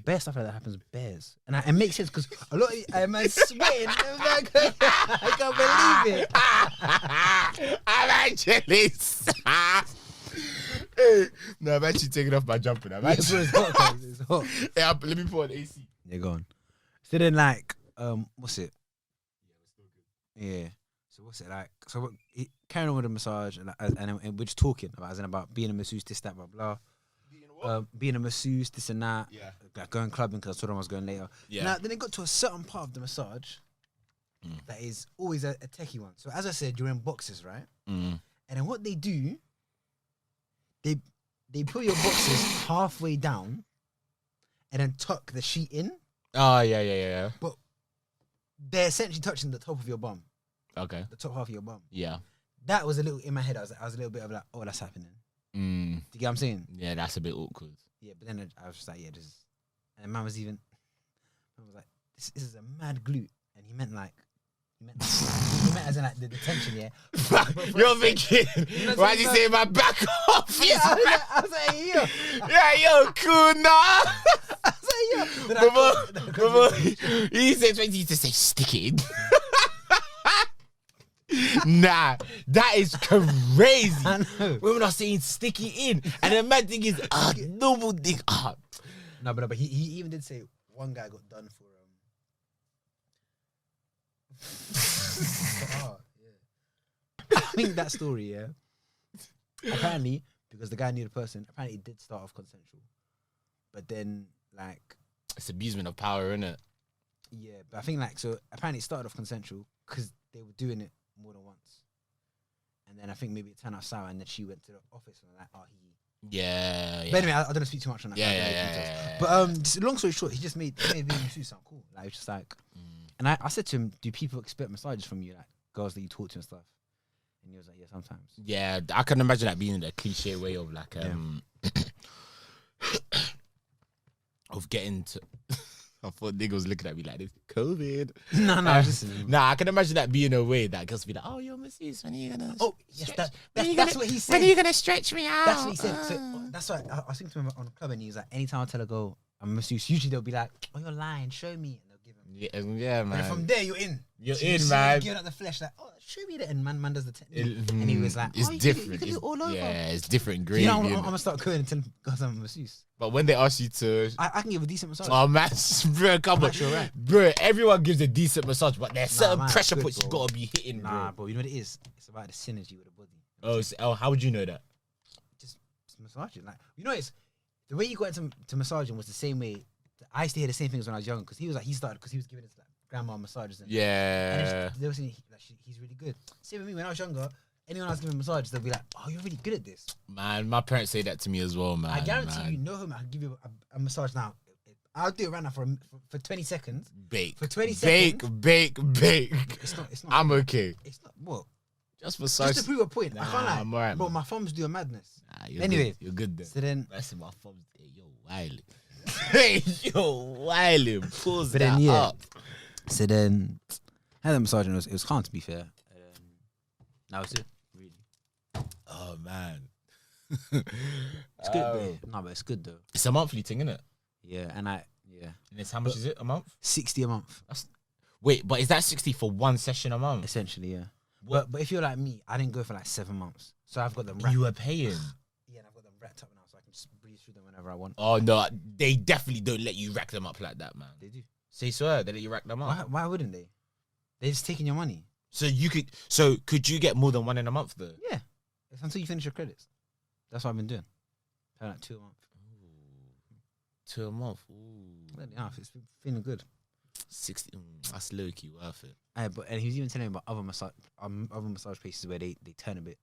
bear stuff like that happens with bears, and it makes sense because a lot of I'm sweating. I can't believe it. I'm actually. Hey, no, I'm actually taking off my jumper now. It's hot, guys. It's hot. Yeah, let me put on AC. Yeah, go on. So then, like, what's it? Yeah. So what's it like? So carrying on with the massage, and we're just talking about, as in about being a masseuse, this, that, blah, blah. Being a masseuse, this and that. Yeah. Like going clubbing because I told him I was going later. Yeah. Now, then it got to a certain part of the massage that is always a techie one. So as I said, you're in boxes, right? And then what they do, they put your boxes halfway down and then tuck the sheet in. Oh, yeah. But they're essentially touching the top of your bum. Okay. The top half of your bum. Yeah. That was a little, in my head, I was a little bit of like, oh, that's happening. Do you get what I'm saying? Yeah, that's a bit awkward. Yeah, but then I was just like, yeah, just. And man was like, this is a mad glute. And he meant as in like the tension, yeah. You're thinking, why'd you say my back off? Yeah, I was like, yo. Yeah, yo, cool, nah. I was like, yo. He said, when you to say stick it in. Nah, that is crazy. I know. Women are saying sticky in, and the mad thing is, normal dick. No, but he even did say one guy got done for I think that story, yeah. Apparently, because the guy knew the person, apparently it did start off consensual, but then like it's abusement of power, innit? Yeah, but I think like so. Apparently, it started off consensual because they were doing it more than once, and then I think maybe it turned out sour, and then she went to the office and like, oh, he. Yeah. But anyway, I don't speak too much on that. Yeah. But just, long story short, he made being masseuse sound cool. Like it's just like, and I said to him, do people expect massages from you, like girls that you talk to and stuff? And he was like, yeah, sometimes. Yeah, I can imagine that being the cliche way of like of getting to. I thought nigga was looking at me like this. COVID. No, I can imagine that being a way that girls be like, oh, you're masseuse. When are you gonna? Oh, yes, that's what he said. When are you gonna stretch me out? That's what he said. So that's why I was thinking to him on the club, and he was like, anytime I tell a girl I'm a masseuse, usually they'll be like, oh, you're lying, show me, and they'll give him. Yeah, But man. from there, you're in. You're So in, man. Giving out the flesh, like, oh, show me that, and man does the technique, and he was like, it's oh, you different. Can do it all over. Yeah, it's different. So, Great. you know, I'm gonna start going and telling girls I'm a masseuse. But when they ask you to, I can give a decent massage. oh man, bro, come on, Sure, right. bro. Everyone gives a decent massage, but there's certain man, pressure good, points you bro. gotta be hitting, bro. Nah, bro, you know what it is? It's about the synergy with the body. Oh, how would you know that? Just massaging, like you know, it's the way you got into massaging was the same way. I used to hear the same things when I was young because he was like he started because he was giving his like grandma massages. And, Yeah. and they were saying like, he's really good. Same with me when I was younger. Anyone I was giving massages, they'll be like, "Oh, you're really good at this." Man, my parents say that to me as well, man. I guarantee man. you, know him. I can give you a massage now. I'll do it right now for 20 seconds. Bake. For 20 seconds. Bake. It's not. I'm okay. It's not what. Just massage. Just to prove a point. I can't lie. I'm alright, bro, man. my thumbs do a madness. Nah, you're Anyway, good. You're good then. So then, That's my thumbs. Hey, yo, Wiley. Hey, yo, Wiley. Pulls but that then yeah. up. So then, I had a massage and it was calm, to be fair. That was it. Really. Oh man. It's good though. No, but it's good though. It's a monthly thing, isn't it? Yeah, and And it's how much is it a month? 60 a month, Wait, but is that 60 for one session a month? essentially, yeah. What? But if you're like me, I didn't go for like 7 months. So I've got them wrapped. You were paying. Yeah, and I've got them wrapped up now, so I can just breeze through them whenever I want. Oh no, they definitely don't let you rack them up like that, man. They do. Say so, they let you rack them up. Why wouldn't they? They're just taking your money. So could you get more than one in a month though? Yeah. It's until you finish your credits. That's what I've been doing. Paying like 2 a month. 2 a month. Ooh. Bloody hell, it's been feeling good. 60. That's low key worth it. And he was even telling me about other massage places where they turn a bit.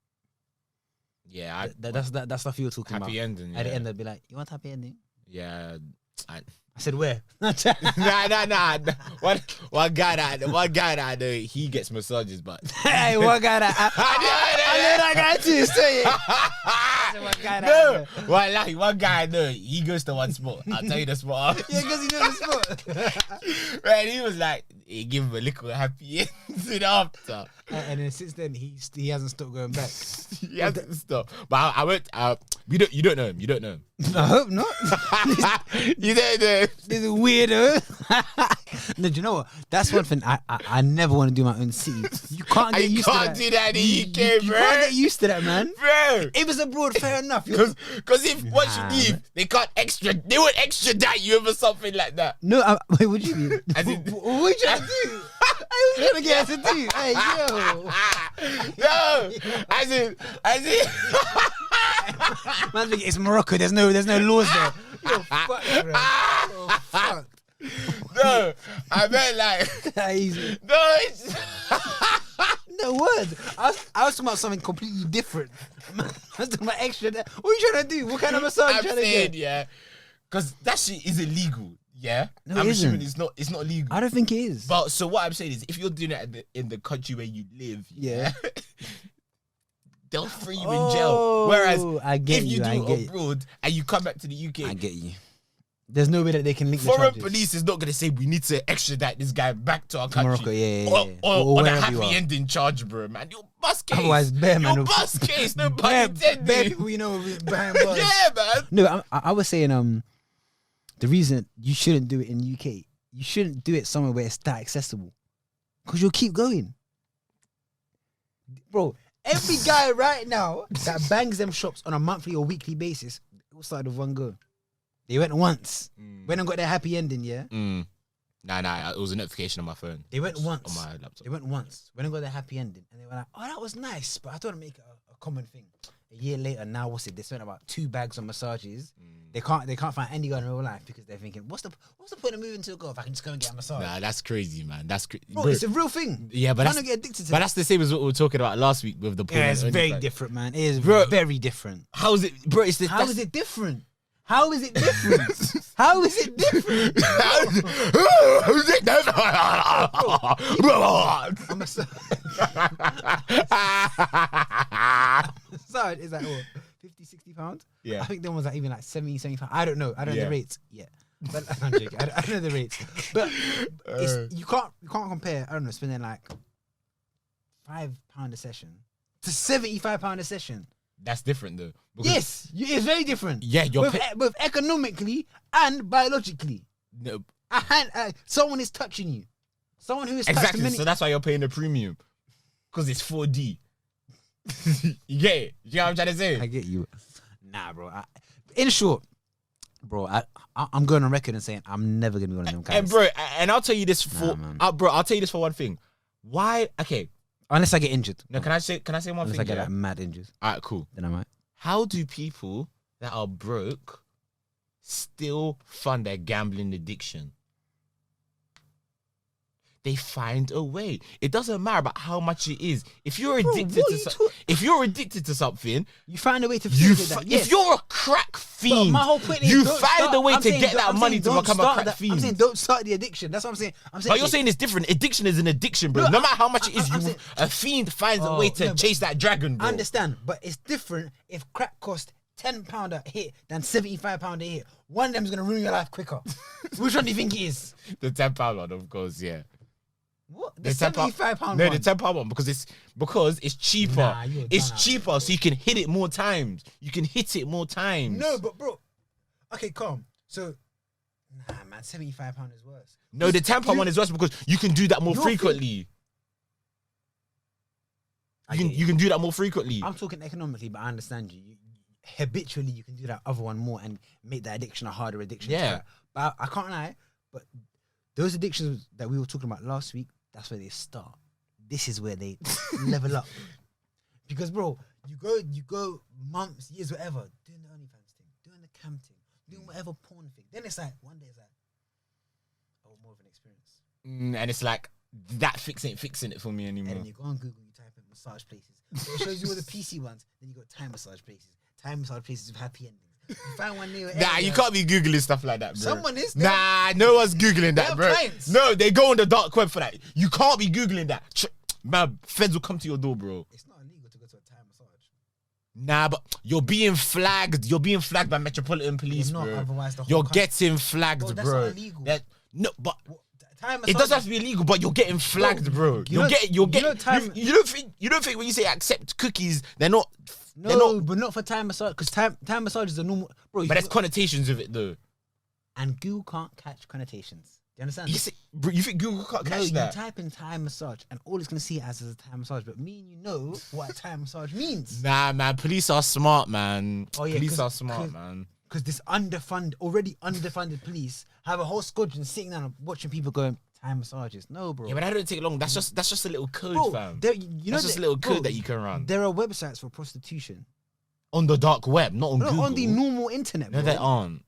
Yeah, That stuff you were talking about. happy ending. At the yeah. end, they'd be like, "You want happy ending?" Yeah. I said, "Where?" Nah. One guy that I know, he gets massages, but Hey, one guy that I know that guy too. Say it. One guy no, one guy I know, he goes to one spot. I'll tell you the spot. Yeah, because he knows the spot. Right, he was like, he give him a little happy ending after. And then since then, he hasn't stopped going back. He hasn't stopped. But I went. You don't know him. You don't know him. I hope not. You don't know him. This is a weirdo. No, do you know what? That's one thing I never want to do my own city. You can't get used to that. You can't do that in the UK, You bro. can't get used to that, man. Bro. If it's abroad, fair enough. Because if once you leave, they won't extradite you over something like that. No, wait, what do you mean? As in- what you trying to do? I was trying to get us to do. Hey, yo. No, as in. Man, it's Morocco. There's no laws there. You're fucked, bro. You're fucked. No, I meant like. Easy. No, it's. No word. I was talking about something completely different. I was talking about extra. What are you trying to do? What kind of massage I'm you trying to saying, get? yeah, because that shit is illegal. Yeah, No, I'm it assuming isn't. it's not legal. I don't think it is. But so what I'm saying is, if you're doing it in the country where you live, Yeah. they'll free you in jail. Whereas I get if you I do get it abroad and you come back to the UK, I get you. There's no way that they can link the foreign charges. police is not gonna say we need to extradite this guy back to our country. Morocco, yeah. Or the wherever you happy are. ending charge, bro, man. Your bus case. Otherwise, bare man. Your bus case. No pun Bare intended. people, you know, behind bars. Yeah, man. No, I was saying the reason you shouldn't do it in UK, you shouldn't do it somewhere where it's that accessible, because you'll keep going. bro. Every guy right now that bangs them shops on a monthly or weekly basis, it all started with one go. They went once, went and got their happy ending. Yeah. Nah, it was a notification on my phone. They went once on my laptop. They went once, went and got their happy ending, and they were like, "Oh, that was nice," but I don't want to make it a common thing. A year later, now what's it? They spent about 2 bags on massages. They can't find any guy in real life because they're thinking, "What's the point of moving to a girl if I can just go and get a massage?" Nah, that's crazy, man. That's crazy. Bro, it's a real thing. Yeah, but get addicted to but that's the same as what we were talking about last week with the porn. Yeah, it's very different, man. It is very different. How is it, bro? How is it different? How is it different? How is it different? How is it different? I'm a massage is like what, 50, 60 pounds? Yeah. I think there was like even like 70, 75. I don't know. I don't know the rates yet. But I'm joking. I don't know the rates. But you can't compare, I don't know, spending like £5 a session to £75 a session. That's different though. Yes, it's very different. Yeah, you're both economically and biologically. No. And someone is touching you. Someone who is exactly. So that's why you're paying the premium, because it's 4D. You get it? You know what I'm trying to say? I get you. Nah, bro. In short, bro, I'm going on record and saying I'm never gonna be one of them guys. And bro, and I'll tell you this I'll tell you this for one thing. Why? Okay. Unless I get injured. No, can I say one thing? Unless I get like mad injuries. All right, cool. Then I might. How do people that are broke still fund their gambling addiction? They find a way. It doesn't matter about how much it is. If you're addicted to something, you find a way to that. Yes. If you're a crack fiend, my whole point is you find a way to get that money to become a crack fiend. I'm saying don't start the addiction. That's what I'm saying. But you're saying it's different. Addiction is an addiction, bro. No matter how much it is, a fiend finds a way to chase that dragon, bro. I understand, but it's different if crack costs £10 a hit than £75 a hit. One of them is gonna ruin your life quicker. Which one do you think it is? The £10 one, of course, yeah. What? The £75 one? No, the £10 one, because it's cheaper. Nah, it's cheaper, so you can hit it more times. No, but bro, okay, calm. So, nah, man, £75 is worse. No, the £10 one is worse because you can do that more frequently. You can do that more frequently. I'm talking economically, but I understand you. Habitually, you can do that other one more and make that addiction a harder addiction. Yeah. But I can't lie, but those addictions that we were talking about last week, that's where they start. This is where they level up. Because, bro, you go months, years, whatever, doing the OnlyFans thing, doing the cam thing, doing whatever porn thing. Then it's like, one day it's like, oh, more of an experience. And it's like, that ain't fixing it for me anymore. And then you go on Google, you type in massage places. So it shows you all the PC ones. Then you go Thai massage places. Thai massage places with happy endings. You find one near your area. Nah, you can't be Googling stuff like that, bro. Someone is. Nah, no one's Googling that, bro. Clients. No, they go on the dark web for that. You can't be Googling that. Man, feds will come to your door, bro. It's not illegal to go to a Thai massage. Nah, but you're being flagged. You're being flagged by Metropolitan Police, You're not, bro. Otherwise the whole You're country. getting flagged, Bro, bro. that's not illegal. No, but Thai it doesn't have to be illegal. But you're getting flagged, bro. You don't think when you say accept cookies, they're not. No, but not for Thai massage, because Thai massage is a normal, bro. But there's connotations of it, though. And Google can't catch connotations. Do you understand? You think Google can't catch that? You type in Thai massage, and all it's gonna see as is a Thai massage. But me and you know what a Thai massage means. Nah, man. Police are smart, man. Oh yeah, police are smart, man. Because this already underfunded police have a whole squadron sitting down and watching people going Thai massages. No, bro. Yeah, but that don't take long. That's just a little code, bro, fam. that's just a little code that you can run. There are websites for prostitution on the dark web, not on Google. On the normal internet. No, bro. there aren't.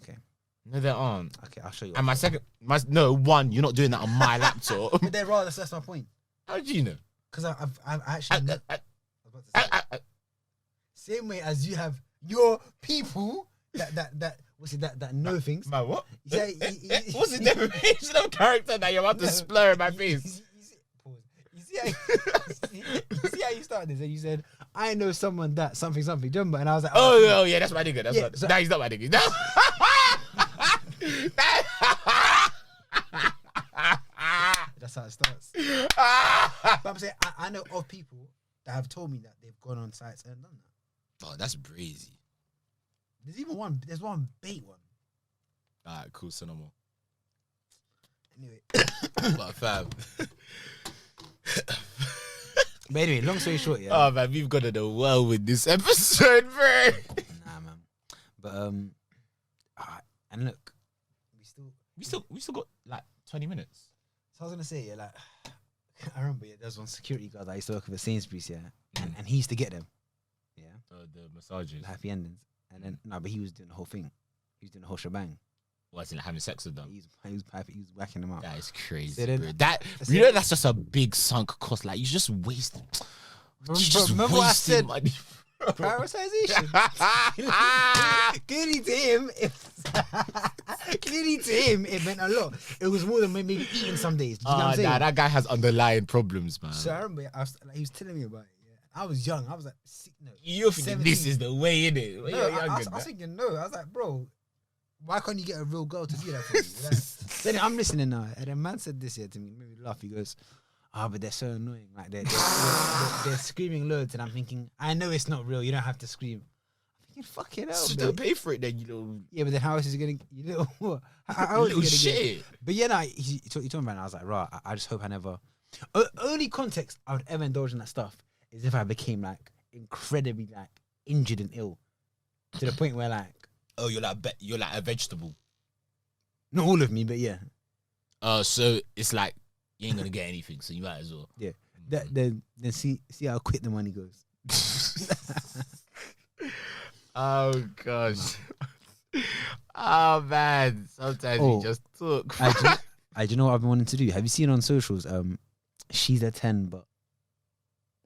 Okay. No, there aren't. Okay, I'll show you. And one, you're not doing that on my laptop. But there are. That's my point. How do you know? Because I've actually. Same way as you have your people that know things. Man, what? What's What's the definition of character that you're about to splur in my face? You see how you started this? And you said, I know someone that something, remember? And I was like, oh yeah, that's my nigga. Nah, he's not my nigga. That's how it starts. But I'm saying, I know of people that have told me that they've gone on sites and done that. Oh, that's brazy. There's one bait one. Alright, cool, so no more. Anyway. But fam. But anyway, long story short, yeah. Oh man, we've got to do well with this episode, bro. Nah, man. But and look, We still got like 20 minutes. So I was gonna say, yeah, like I remember, yeah, there was one security guard that I used to work with at Sainsbury's, yeah, and he used to get them, yeah, The massages. the happy endings, and then no, but he was doing the whole thing. He was doing the whole shebang. What's it like having sex with them? He was whacking them out. That is crazy. So then- bro. That's just a big sunk cost. Like you just waste. Bro, You just remember what I wasted said? money. Prioritization. Clearly to him, it meant a lot. It was more than maybe eating some days. Do you know what I'm saying? Nah, that guy has underlying problems, man. So I remember he was telling me about it. Yeah. I was young. I was like, You're thinking 17. this is the way, innit? When No, you're I younger, was thinking, no. I was like, bro, why can't you get a real girl to do that for you? Like, then I'm listening now, and the man said this here to me, made me laugh. He goes, but they're so annoying. Like they're screaming loads, and I'm thinking, I know it's not real. You don't have to scream. I'm thinking, fucking hell, Just bro. don't pay for it, then you know. Yeah, but then how else is he gonna? You little what? How is he Little gonna shit. Get? But yeah, no, he told me about it. I was like, right. I just hope I never. Only context I would ever indulge in that stuff is if I became like incredibly like injured and ill, to the point where like. Oh, you're like a vegetable. Not all of me, but yeah. So it's like you ain't gonna get anything, so you might as well. Yeah. Then see how quick the money goes. Oh gosh. Oh man. Sometimes you just talk. I do you know what I've been wanting to do? Have you seen on socials? She's a 10, but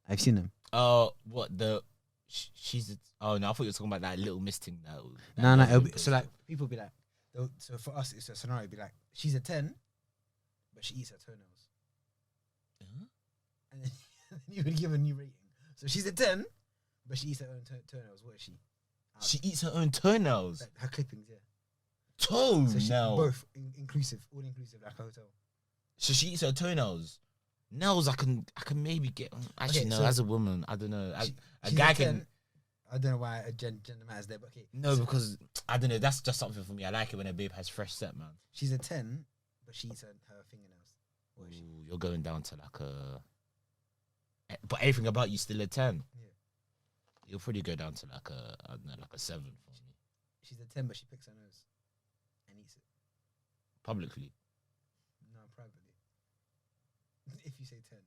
I've seen them. What the? She's. Oh no, I thought you were talking about that little Miss thing. No. So like people be like, so for us, it's a scenario. It'd be like she's a 10, but she eats her toenails. And then you would give a new rating. So she's a 10, but she eats her own toenails. What is she? She eats her own toenails. Like her clippings, yeah. Toenails. So she both inclusive, all inclusive, like a hotel. So she eats her toenails. Nails, I can maybe get. Actually, Okay, no. so as a woman, I don't know. A she's guy a 10. can. I don't know why a gender matters there, but okay. No, because I don't know. That's just something for me. I like it when a babe has fresh set, man. She's a 10, but she eats her fingernails. What is she? Ooh, you're going down to like a. But everything about you still a 10. Yeah. You'll probably go down to like a, I don't know, like a 7 for me. She's a 10, but she picks her nose and eats it. Publicly. No, privately. If you say 10,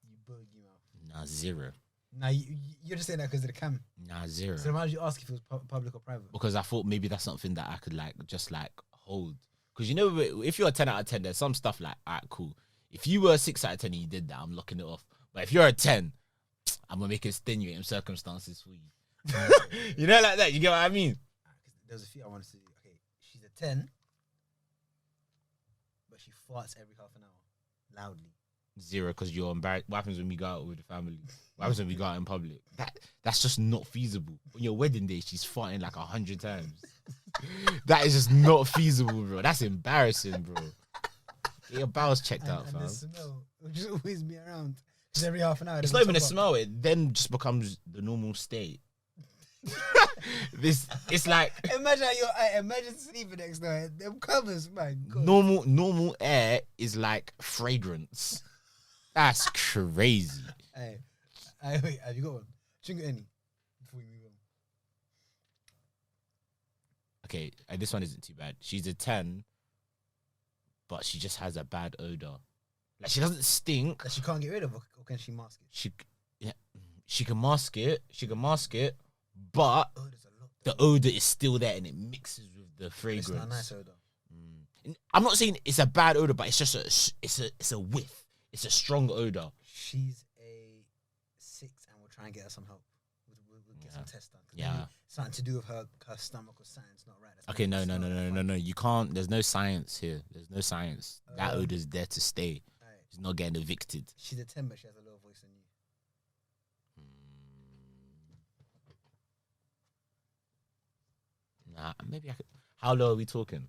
you bogey mouth. Nah, 0. Nah, you're just saying that because of the cam. Nah, 0. So why did you ask if it was public or private? Because I thought maybe that's something that I could like just like hold. Because you know, if you're a 10 out of 10, there's some stuff like, alright, cool. If you were a 6 out of 10 and you did that, I'm locking it off. But if you're a 10, I'm gonna make extenuating circumstances for you. You know, like that. You get what I mean? There's a few I want to see. Okay, she's a 10, but she farts every half an hour, loudly. 0, because you're embarrassed. What happens when we go out with the family? What happens when we go out in public? That's just not feasible. On your wedding day, she's farting like 100 times. That is just not feasible, bro. That's embarrassing, bro. Get your bowels checked out, and fam. the smell will just always be around. Because every half an hour. It's not even a smell. It then just becomes the normal state. It's like imagine sleeping next night. Them covers, man. God. normal air is like fragrance. That's crazy. Hey, wait, have you got one? Drink any before we move on. Okay, this one isn't too bad. She's a 10, but she just has a bad odor. Like she doesn't stink. That she can't get rid of, or can she mask it? She can mask it. But Oh, there's a lot. the odor is still there and it mixes with the fragrance. It's not a nice odor. I'm not saying it's a bad odor, but it's just it's a whiff. It's a strong odor. She's a 6, and we'll try and get her some help. We'll get some tests done. Yeah. Something to do with her stomach or something's not right. Okay, no. You can't. There's no science here. There's no science. That odor's there to stay. Right. She's not getting evicted. She's a 10, but she has a lower voice than you. Nah, maybe I could. How low are we talking?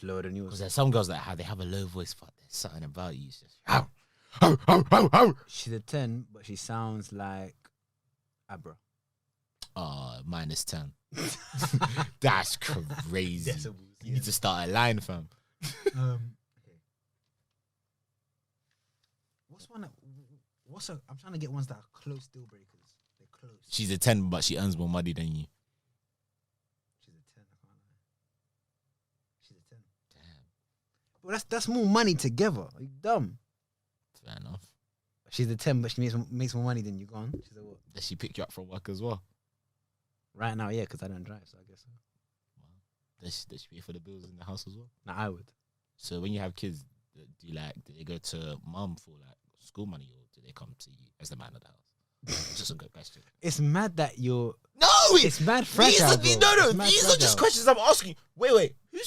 Lower than yours. Because there's some girls that have a low voice, but there's something about you. It's just She's a 10, but she sounds like Abra. -10. That's crazy. You need to start a line, fam. Okay. What's one that? I'm trying to get ones that are close deal breakers. They're close. She's a 10, but she earns more money than you. She's a 10. I can't lie. She's a 10. Damn. Well, that's more money together. Are you dumb? Fair enough. She's a 10, but she makes more money than you. Go on. She's a what? Does she pick you up from work as well? Right now, yeah, because I don't drive, so I guess so. Wow. Does she pay for the bills in the house as well? No, I would. So when you have kids, do they go to mum for like school money, or do they come to you as the man of the house? Just a good question. It's mad that you're. No, it's mad fragile. These are just questions I'm asking. Wait. Who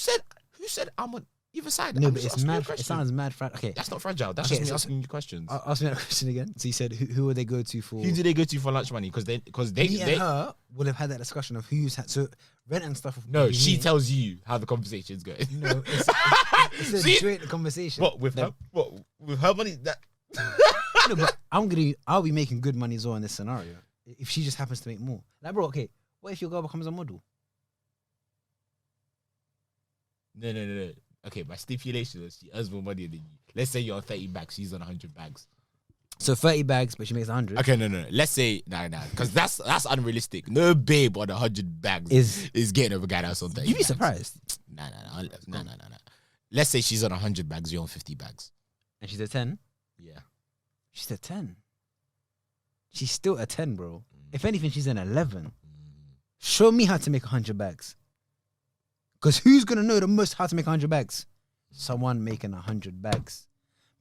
said I'm on either side? No, but it's mad. It sounds mad fragile. Okay, that's not fragile. That's just me asking you questions. Ask me that question again. So you said who would they go to for? Who do they go to for lunch money? Because they and her would have had that discussion of who's had so rent and stuff. No, she tells you how the conversation's going. No, it's a joint conversation. What with her? What with her money? That no, but I'll be making good money as well in this scenario. If she just happens to make more, like bro, okay, what if your girl becomes a model? No. Okay, my stipulation is she earns more money than you. Let's say you're on 30 bags, she's on 100 bags. So 30 bags, but she makes 100. Okay, no. Let's say because that's unrealistic. No babe on 100 bags is getting over a guy that's on 30. You'd be surprised. No. Let's say she's on 100 bags, you're on 50 bags, and she's a 10. Yeah, she's a 10. She's still a 10, bro. If anything, she's an 11. Show me how to make 100 bags. Because who's going to know the most how to make 100 bags? Someone making 100 bags.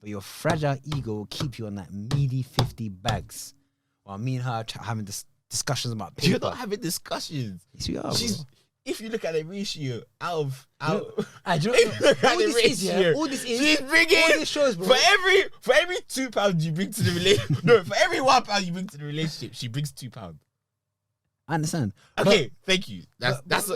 But your fragile ego will keep you on that meaty 50 bags. While me and her are having discussions about paper. You're not having discussions. Yes, we are, bro. If you look at the ratio all this is she's bringing all this shows, bro. For every £2 you bring to the relationship. No, for every £1 you bring to the relationship, she brings £2. I understand. Okay, thank you. That's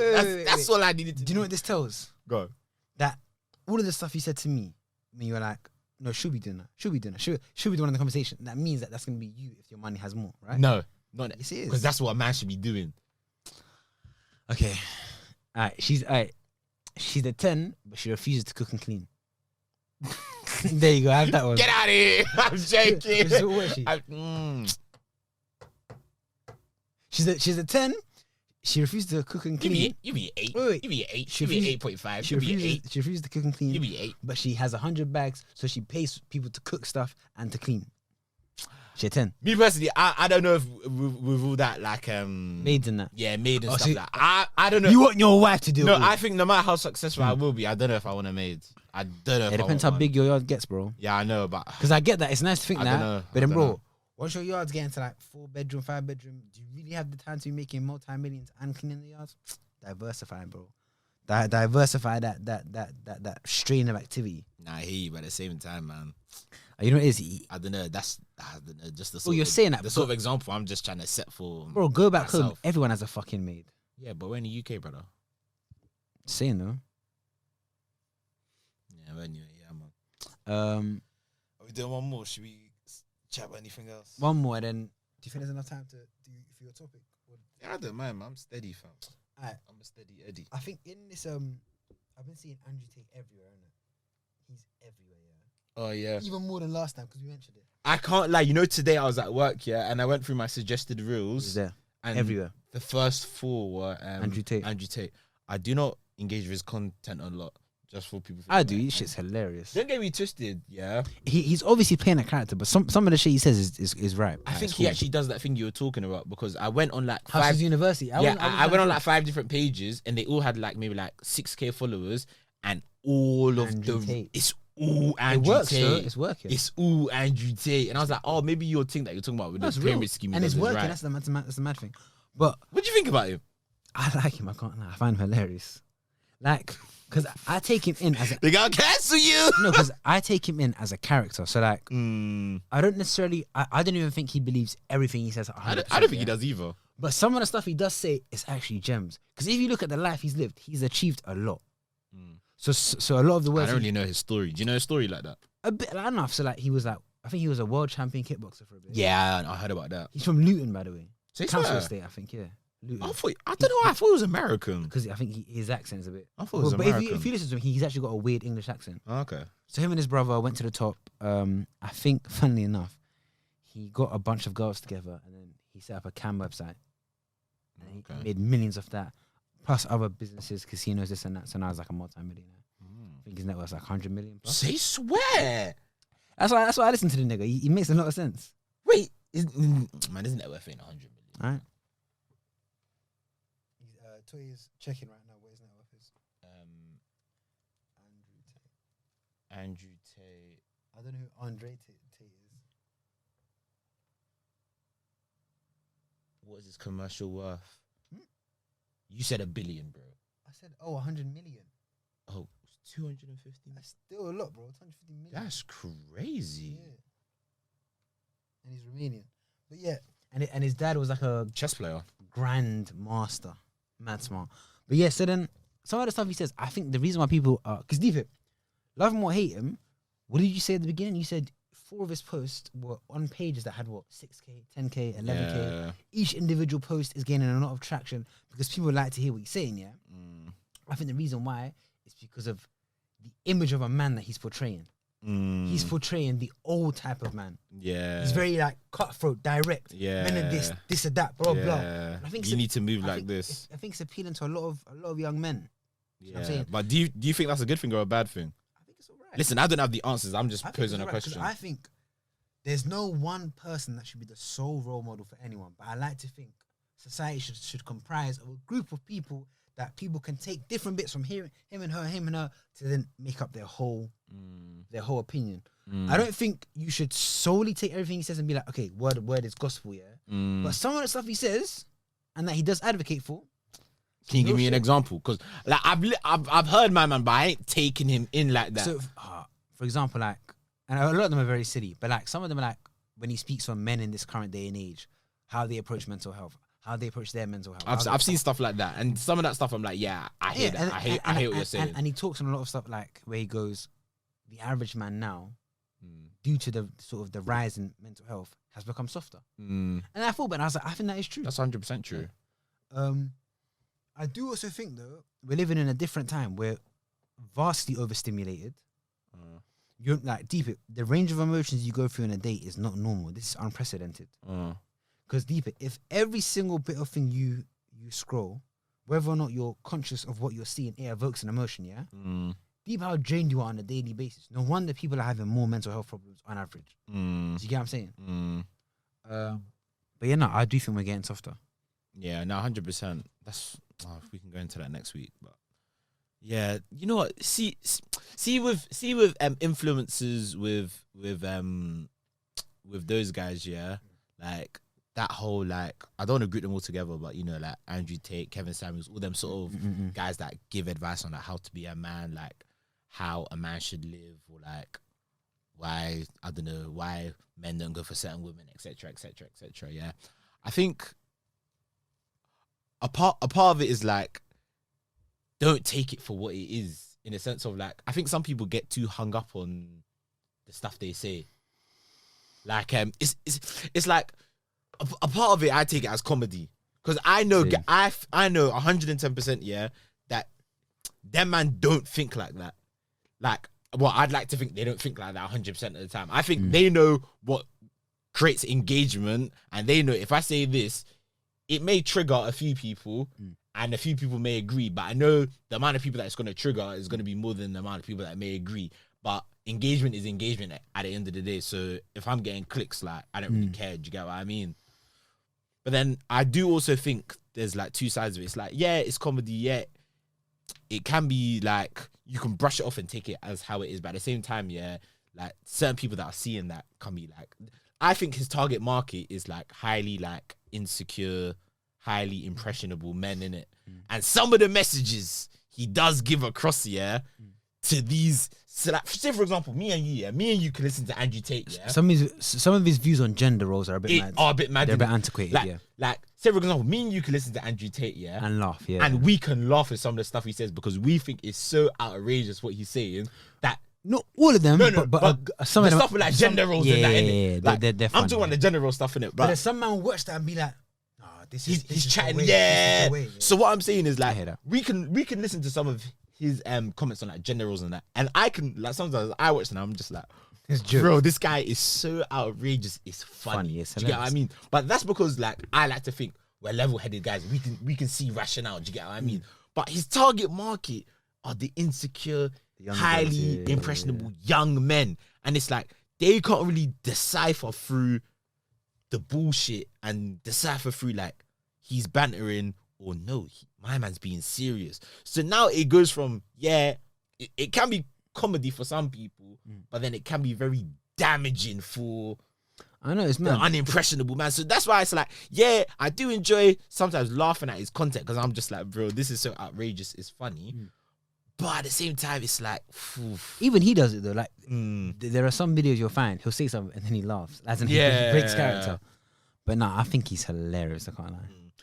all I needed to do. Do you know what this tells? Go. That all of the stuff you said to me when you were like, no, should be doing that. Should be the one in the conversation. That means that's going to be you if your money has more, right? No, not yes, it is. Because that's what a man should be doing. Okay. All right. She's a 10, but she refuses to cook and clean. There you go. I have that one. Get out of here. I'm joking. So what is she? She's a 10. She refuses to cook and clean. You be 8. Wait. You be 8. You be 8.5. She refuses to cook and clean. You be 8. But she has 100 bags, so she pays people to cook stuff and to clean. She's a 10. Me personally, I don't know if with all that like maids and that. Yeah, maid and stuff like that. I don't know. You want your wife to do it? No, I think no matter how successful I will be, I don't know if I want a maid. I don't know. It depends how big your yard gets, bro. Yeah, I know, but because I get that it's nice to think that, but then, bro, once your yard's getting to like 4-bedroom, 5-bedroom, do you really have the time to be making multi-millions and cleaning the yards? Diversifying, bro. Diversify that strain of activity. Nah, I hear you, but at the same time, man. You know what it is? I don't know. That's just the sort you're saying that the sort of example I'm just trying to set for. Bro, go back myself. home. Everyone has a fucking maid. Yeah, but we're in the UK, brother. Saying though. Yeah, but anyway, yeah, man. Are we doing one more? Should we chat about anything else? One more, and then do you think there's enough time to do for your topic? Yeah, I don't mind, man. I'm steady, fam. Alright. I'm a steady Eddie. I think in this I've been seeing Andrew Tate everywhere, innit? He's everywhere, yeah. Oh yeah. Even more than last time because we mentioned it. I can't lie. You know, today I was at work, yeah, and I went through my suggested reels. He's there. And Everywhere. The first 4 were Andrew Tate. I do not engage with his content a lot, just for people. I do. His shit's hilarious. Don't get me twisted, yeah. He's obviously playing a character, but some of the shit he says is right. I think he actually does that thing you were talking about because I went on like 5 Houses University. I went on like 5 different pages and they all had like maybe like 6K followers and all of Andrew them. Tate. It's all Andrew It works, Tate. though. It's working. It's all Andrew Tate, and I was like, oh, maybe your thing that you're talking about with the pyramid scheme, and it's working. Right. That's the mad thing. But what do you think about him? I like him. I can't lie. I find him hilarious. Like, because I take him in as a... They gotta cancel you. No, because I take him in as a character. So like, I don't necessarily... I don't even think he believes everything he says. I don't think he does either. But some of the stuff he does say is actually gems. Because if you look at the life he's lived, he's achieved a lot. So a lot of the words... I don't really know his story. Do you know his story like that? A bit like enough. So like, he was like... I think he was a world champion kickboxer for a bit. Yeah, I heard about that. He's from Luton, by the way. So Council estate, I think, yeah. Luton. I don't know. I thought he was American. Because I think his accent is a bit. I thought it was but American. if you listen to him, he's actually got a weird English accent. Oh, okay. So him and his brother went to the top. I think, funnily enough, he got a bunch of girls together and then he set up a cam website. And he made millions of that, plus other businesses, casinos, this and that. So now he's like a multi-millionaire. I think his net worth's like 100 million. Plus. Say swear. That's why I listen to the nigga. He makes a lot of sense. Wait, man, his net worth ain't 100 million. All right. Toye is checking right now what his net worth is. Andrew Tate. I don't know who Andre Tate is. What is his commercial worth? You said $1 billion, bro. I said, 100 million. Oh, 250. That's still a lot, bro. 250 million. That's crazy. Yeah. And he's Romanian. But yeah. And his dad was like a Chess player. grand master. Mad smart. But yeah, so then some of the stuff he says, I think the reason why people are, because deep it, love him or hate him, what did you say at the beginning? You said 4 of his posts were on pages that had what, 6K, 10K, 11K. Yeah. Each individual post is gaining a lot of traction because people like to hear what he's saying, yeah? I think the reason why is because of the image of a man that he's portraying. He's portraying the old type of man. Yeah. He's very like cutthroat, direct. Yeah. Men are this or that, blah, blah. And I think You need to move like this. I think it's appealing to a lot of young men. You know what I'm saying? But do you think that's a good thing or a bad thing? I think it's alright. Listen, I don't have the answers. I'm just I think posing it's a alright, 'cause question. I think there's no one person that should be the sole role model for anyone. But I like to think society should comprise of a group of people that people can take different bits from him and her, to then make up their whole opinion. I don't think you should solely take everything he says and be like, okay, word is gospel, yeah. But some of the stuff he says and that he does advocate for. Can you give me an example? Because like I've heard my man, but I ain't taking him in like that. So, for example, like, and a lot of them are very silly, but like some of them are like when he speaks on men in this current day and age, how they approach mental health, how they approach their mental health. I've seen stuff like that, and some of that stuff I'm like, yeah, I hear that. I hear what you're saying. And he talks on a lot of stuff like where he goes, the average man now, due to the sort of the rise in mental health, has become softer. And I thought, but I was like, I think that is true. That's 100% true. I do also think, though, We're living in a different time. We're vastly overstimulated. You're like deep it. The range of emotions you go through in a day is not normal. This is unprecedented. Because deep it, if every single bit of thing you scroll, whether or not you're conscious of what you're seeing, it evokes an emotion. Yeah. Deep how drained you are on a daily basis. No wonder people are having more mental health problems on average. Do you get what I'm saying? But yeah, no, I do think we're getting softer. Yeah, no, 100%. That's we can go into that next week, but yeah, you know what? See with influencers with those guys, yeah, like that whole like I don't want to group them all together, but you know, like Andrew Tate, Kevin Samuels, all them sort of guys that give advice on like how to be a man, like how a man should live, or like why I don't know why men don't go for certain women, etc., etc., etc. Yeah, I think a part of it is like don't take it for what it is, in a sense of like I think some people get too hung up on the stuff they say. Like it's like a part of it I take it as comedy because I know I know 110% yeah that them man don't think like that. Like well I'd like to think they don't think like that 100% of the time. I think they know what creates engagement and they know if I say this it may trigger a few people and a few people may agree, but I know the amount of people that it's going to trigger is going to be more than the amount of people that may agree. But engagement is engagement at the end of the day. So if I'm getting clicks, like, I don't really care. Do you get what I mean? But then I do also think there's like two sides of it. It's like, yeah, it's comedy. Yeah, it can be like, you can brush it off and take it as how it is. But at the same time, yeah, like certain people that are seeing that can be like, I think his target market is like highly like insecure, highly impressionable men in it. And some of the messages he does give across, yeah, to these, so like, say for example, me and you can listen to Andrew Tate, yeah. Some of his views on gender roles are a bit mad. They're a bit antiquated, like, yeah. Like, say for example, me and you can listen to Andrew Tate, yeah, and laugh, yeah. And we can laugh at some of the stuff he says because we think it's so outrageous what he's saying that. Not all of them, but some of them stuff with like gender roles and that, innit? Yeah, like, they're I'm talking about the gender role stuff in it, but some man will watch that and be like, But this he's is the chatting. way, Yeah. this is the way, So what I'm saying is I like hear that. we can listen to some of his comments on like gender roles and that, and I can like sometimes I watch and I'm just like, It's jokes. bro, this guy is so outrageous. It's funny. It's Do you get what I hilarious. mean? But that's because like I like to think we're level-headed guys. We can see rationale. Do you get what I mean? But his target market are the insecure, young highly guys, yeah. impressionable young men, and it's like they can't really decipher through the bullshit and decipher through like he's bantering or no, my man's being serious. So now it goes from it can be comedy for some people, but then it can be very damaging for I know it's the mad. unimpressionable man. So that's why it's like, I do enjoy sometimes laughing at his content because I'm just like, bro, this is so outrageous. It's funny. But at the same time, it's like, Even he does it though. Like there are some videos you'll find he'll say something and then he laughs, as in he breaks character. But no, I think he's hilarious. I can't lie.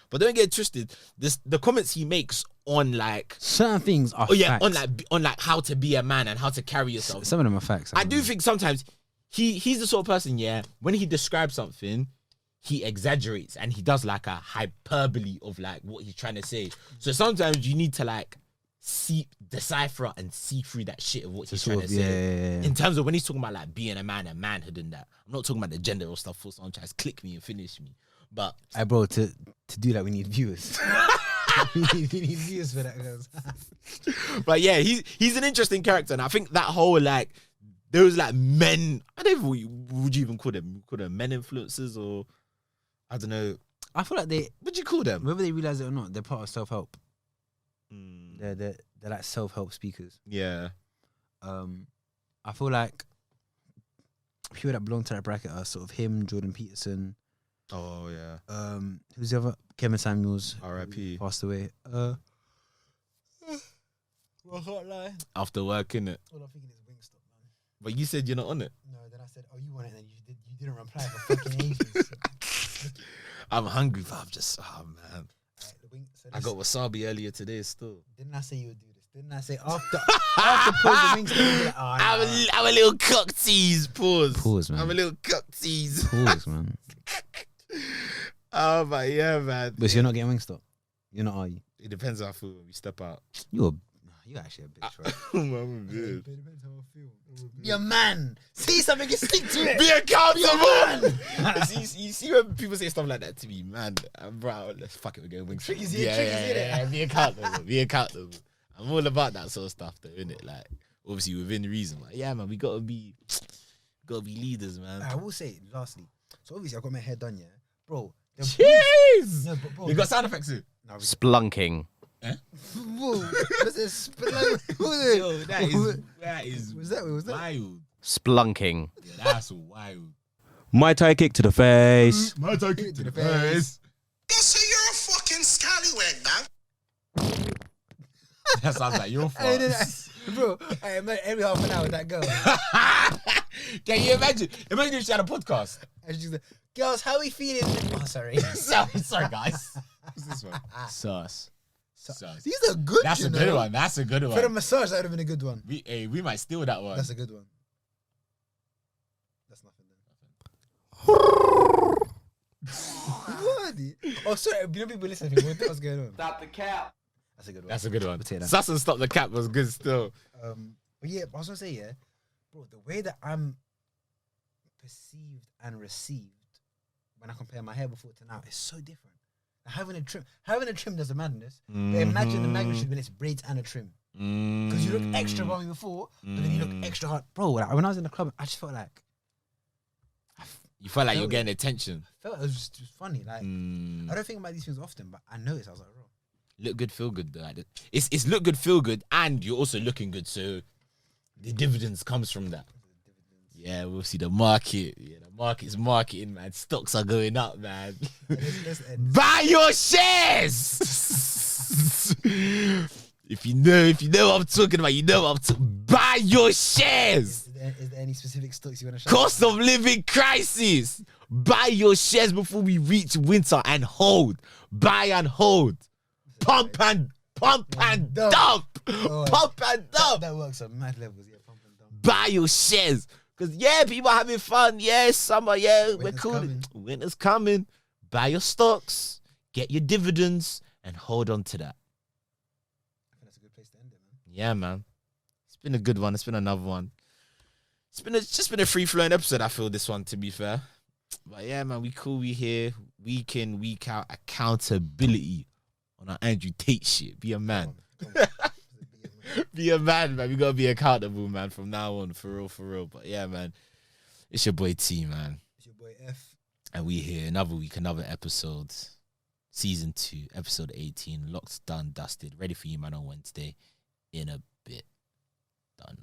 But don't get twisted. The comments he makes on like Certain things are facts. on like how to be a man and how to carry yourself. Some of them are facts. I do think sometimes he's the sort of person, when he describes something, he exaggerates and he does like a hyperbole of like what he's trying to say. So sometimes you need to like decipher and see through that shit of what he's trying to say. Yeah. In terms of when he's talking about like being a man and manhood and that. I'm not talking about the gender or stuff for someone tries to click me and finish me. But Bro, to do that we need viewers. we need views for that, guys. But yeah, he's an interesting character, and I think that whole like those like men, I don't know, would you even call them? Call them men influencers, or I don't know. I feel like they, What'd you call them? whether they realize it or not, they're part of self-help. Mm, They're like self-help speakers. yeah, I feel like people that belong to that bracket are sort of him, Jordan Peterson. oh yeah, Who's the other? Kevin Samuels. R.I.P. Passed away. I can't lie. After work, innit? All I'm thinking is Wingstop, man. But you said you're not on it. No, then I said, oh, you want it, and then you didn't reply for fucking ages. I'm hungry, but I'm just, oh man. So I got wasabi earlier today still. Didn't I say you would do this? Didn't I say after pause the Wingstop, you'd be like, oh, I'm a little cock tease. Pause, man. I'm a little cock tease. Pause, man. Oh, but yeah, man. But so you're not getting Wingstop? You're not, are you? It depends how I feel when we step out. You're actually a bitch, right? I'm good. It depends how I feel. Be a man. See something, you stick to it. Be accountable. you see when people say stuff like that to me, man, bro, let's fuck it, we're going Wingstop. Yeah, be accountable. Be accountable. I'm all about that sort of stuff, though, innit? Like, obviously within reason. Like, yeah, man, we gotta be leaders, man. I will say, lastly, so obviously I got my hair done, yeah, bro. Jeez! No, but bro, You got sound effects too? no, Splunking. whoa, what's this? Yo, that is Was that wild. Splunking. Yeah, that's wild. My tie kick to the face. My talk to the face. So you're a fucking scallywag, man. That sounds like your fault. Bro, I met every half an hour with that girl. Can you imagine? Imagine if she had a podcast. And she's like, girls, how are we feeling? Oh, sorry. Sorry, guys. What's this one? Sus. Sus. These are good, That's you a know. good one. That's a good For the one. massage, that would have been a good one. We might steal that one. That's a good one. That's nothing then. What? Oh, sorry. You know people listening. What was going on? Stop the cap. That's a good one. That's a good one. take that. Sus and Stop the Cap was good still. But yeah, I was gonna say, yeah, bro, the way that I'm perceived and received when I compare my hair before to now is so different. Having a trim does a madness. But imagine the magnitude when it's braids and a trim. Because you look extra bummy before, but then you look extra hard. Bro, like, when I was in the club, I just felt like You felt like you're getting attention. I felt it was just funny. Like I don't think about these things often, but I noticed. I was like, bro. Look good, feel good though. It's look good, feel good, and you're also looking good. So the dividends comes from that. Yeah, we'll see the market. Yeah, the market's marketing, man. Stocks are going up, man. Let's end. Buy your shares. If you know what I'm talking about, you know what I'm talking. Buy your shares. Is there any specific stocks you want to show? Cost of living crisis. Buy your shares before we reach winter and hold. Buy and hold. Pump and dump. Oh, Pump and dump. That works on mad levels. Yeah, pump and dump. Buy your shares. Because, yeah, people are having fun. Yeah, summer. Yeah, we're Winter's cool. coming. Winter's coming. Buy your stocks. get your dividends, and hold on to that. I think that's a good place to end it, man. Yeah, man. It's been a good one. It's been another one. It's just been a free-flowing episode, I feel, this one, to be fair. But yeah, man, we cool. We here. Week in, week out. Accountability on our Andrew Tate shit. Be a man. Come on. Be a man, man. We gotta be accountable, man, from now on. For real, for real. But yeah, man. It's your boy T, man. It's your boy F. And we here another week, another episode. Season 2, episode 18. Locked, done, dusted. Ready for you, man, on Wednesday. In a bit. Done.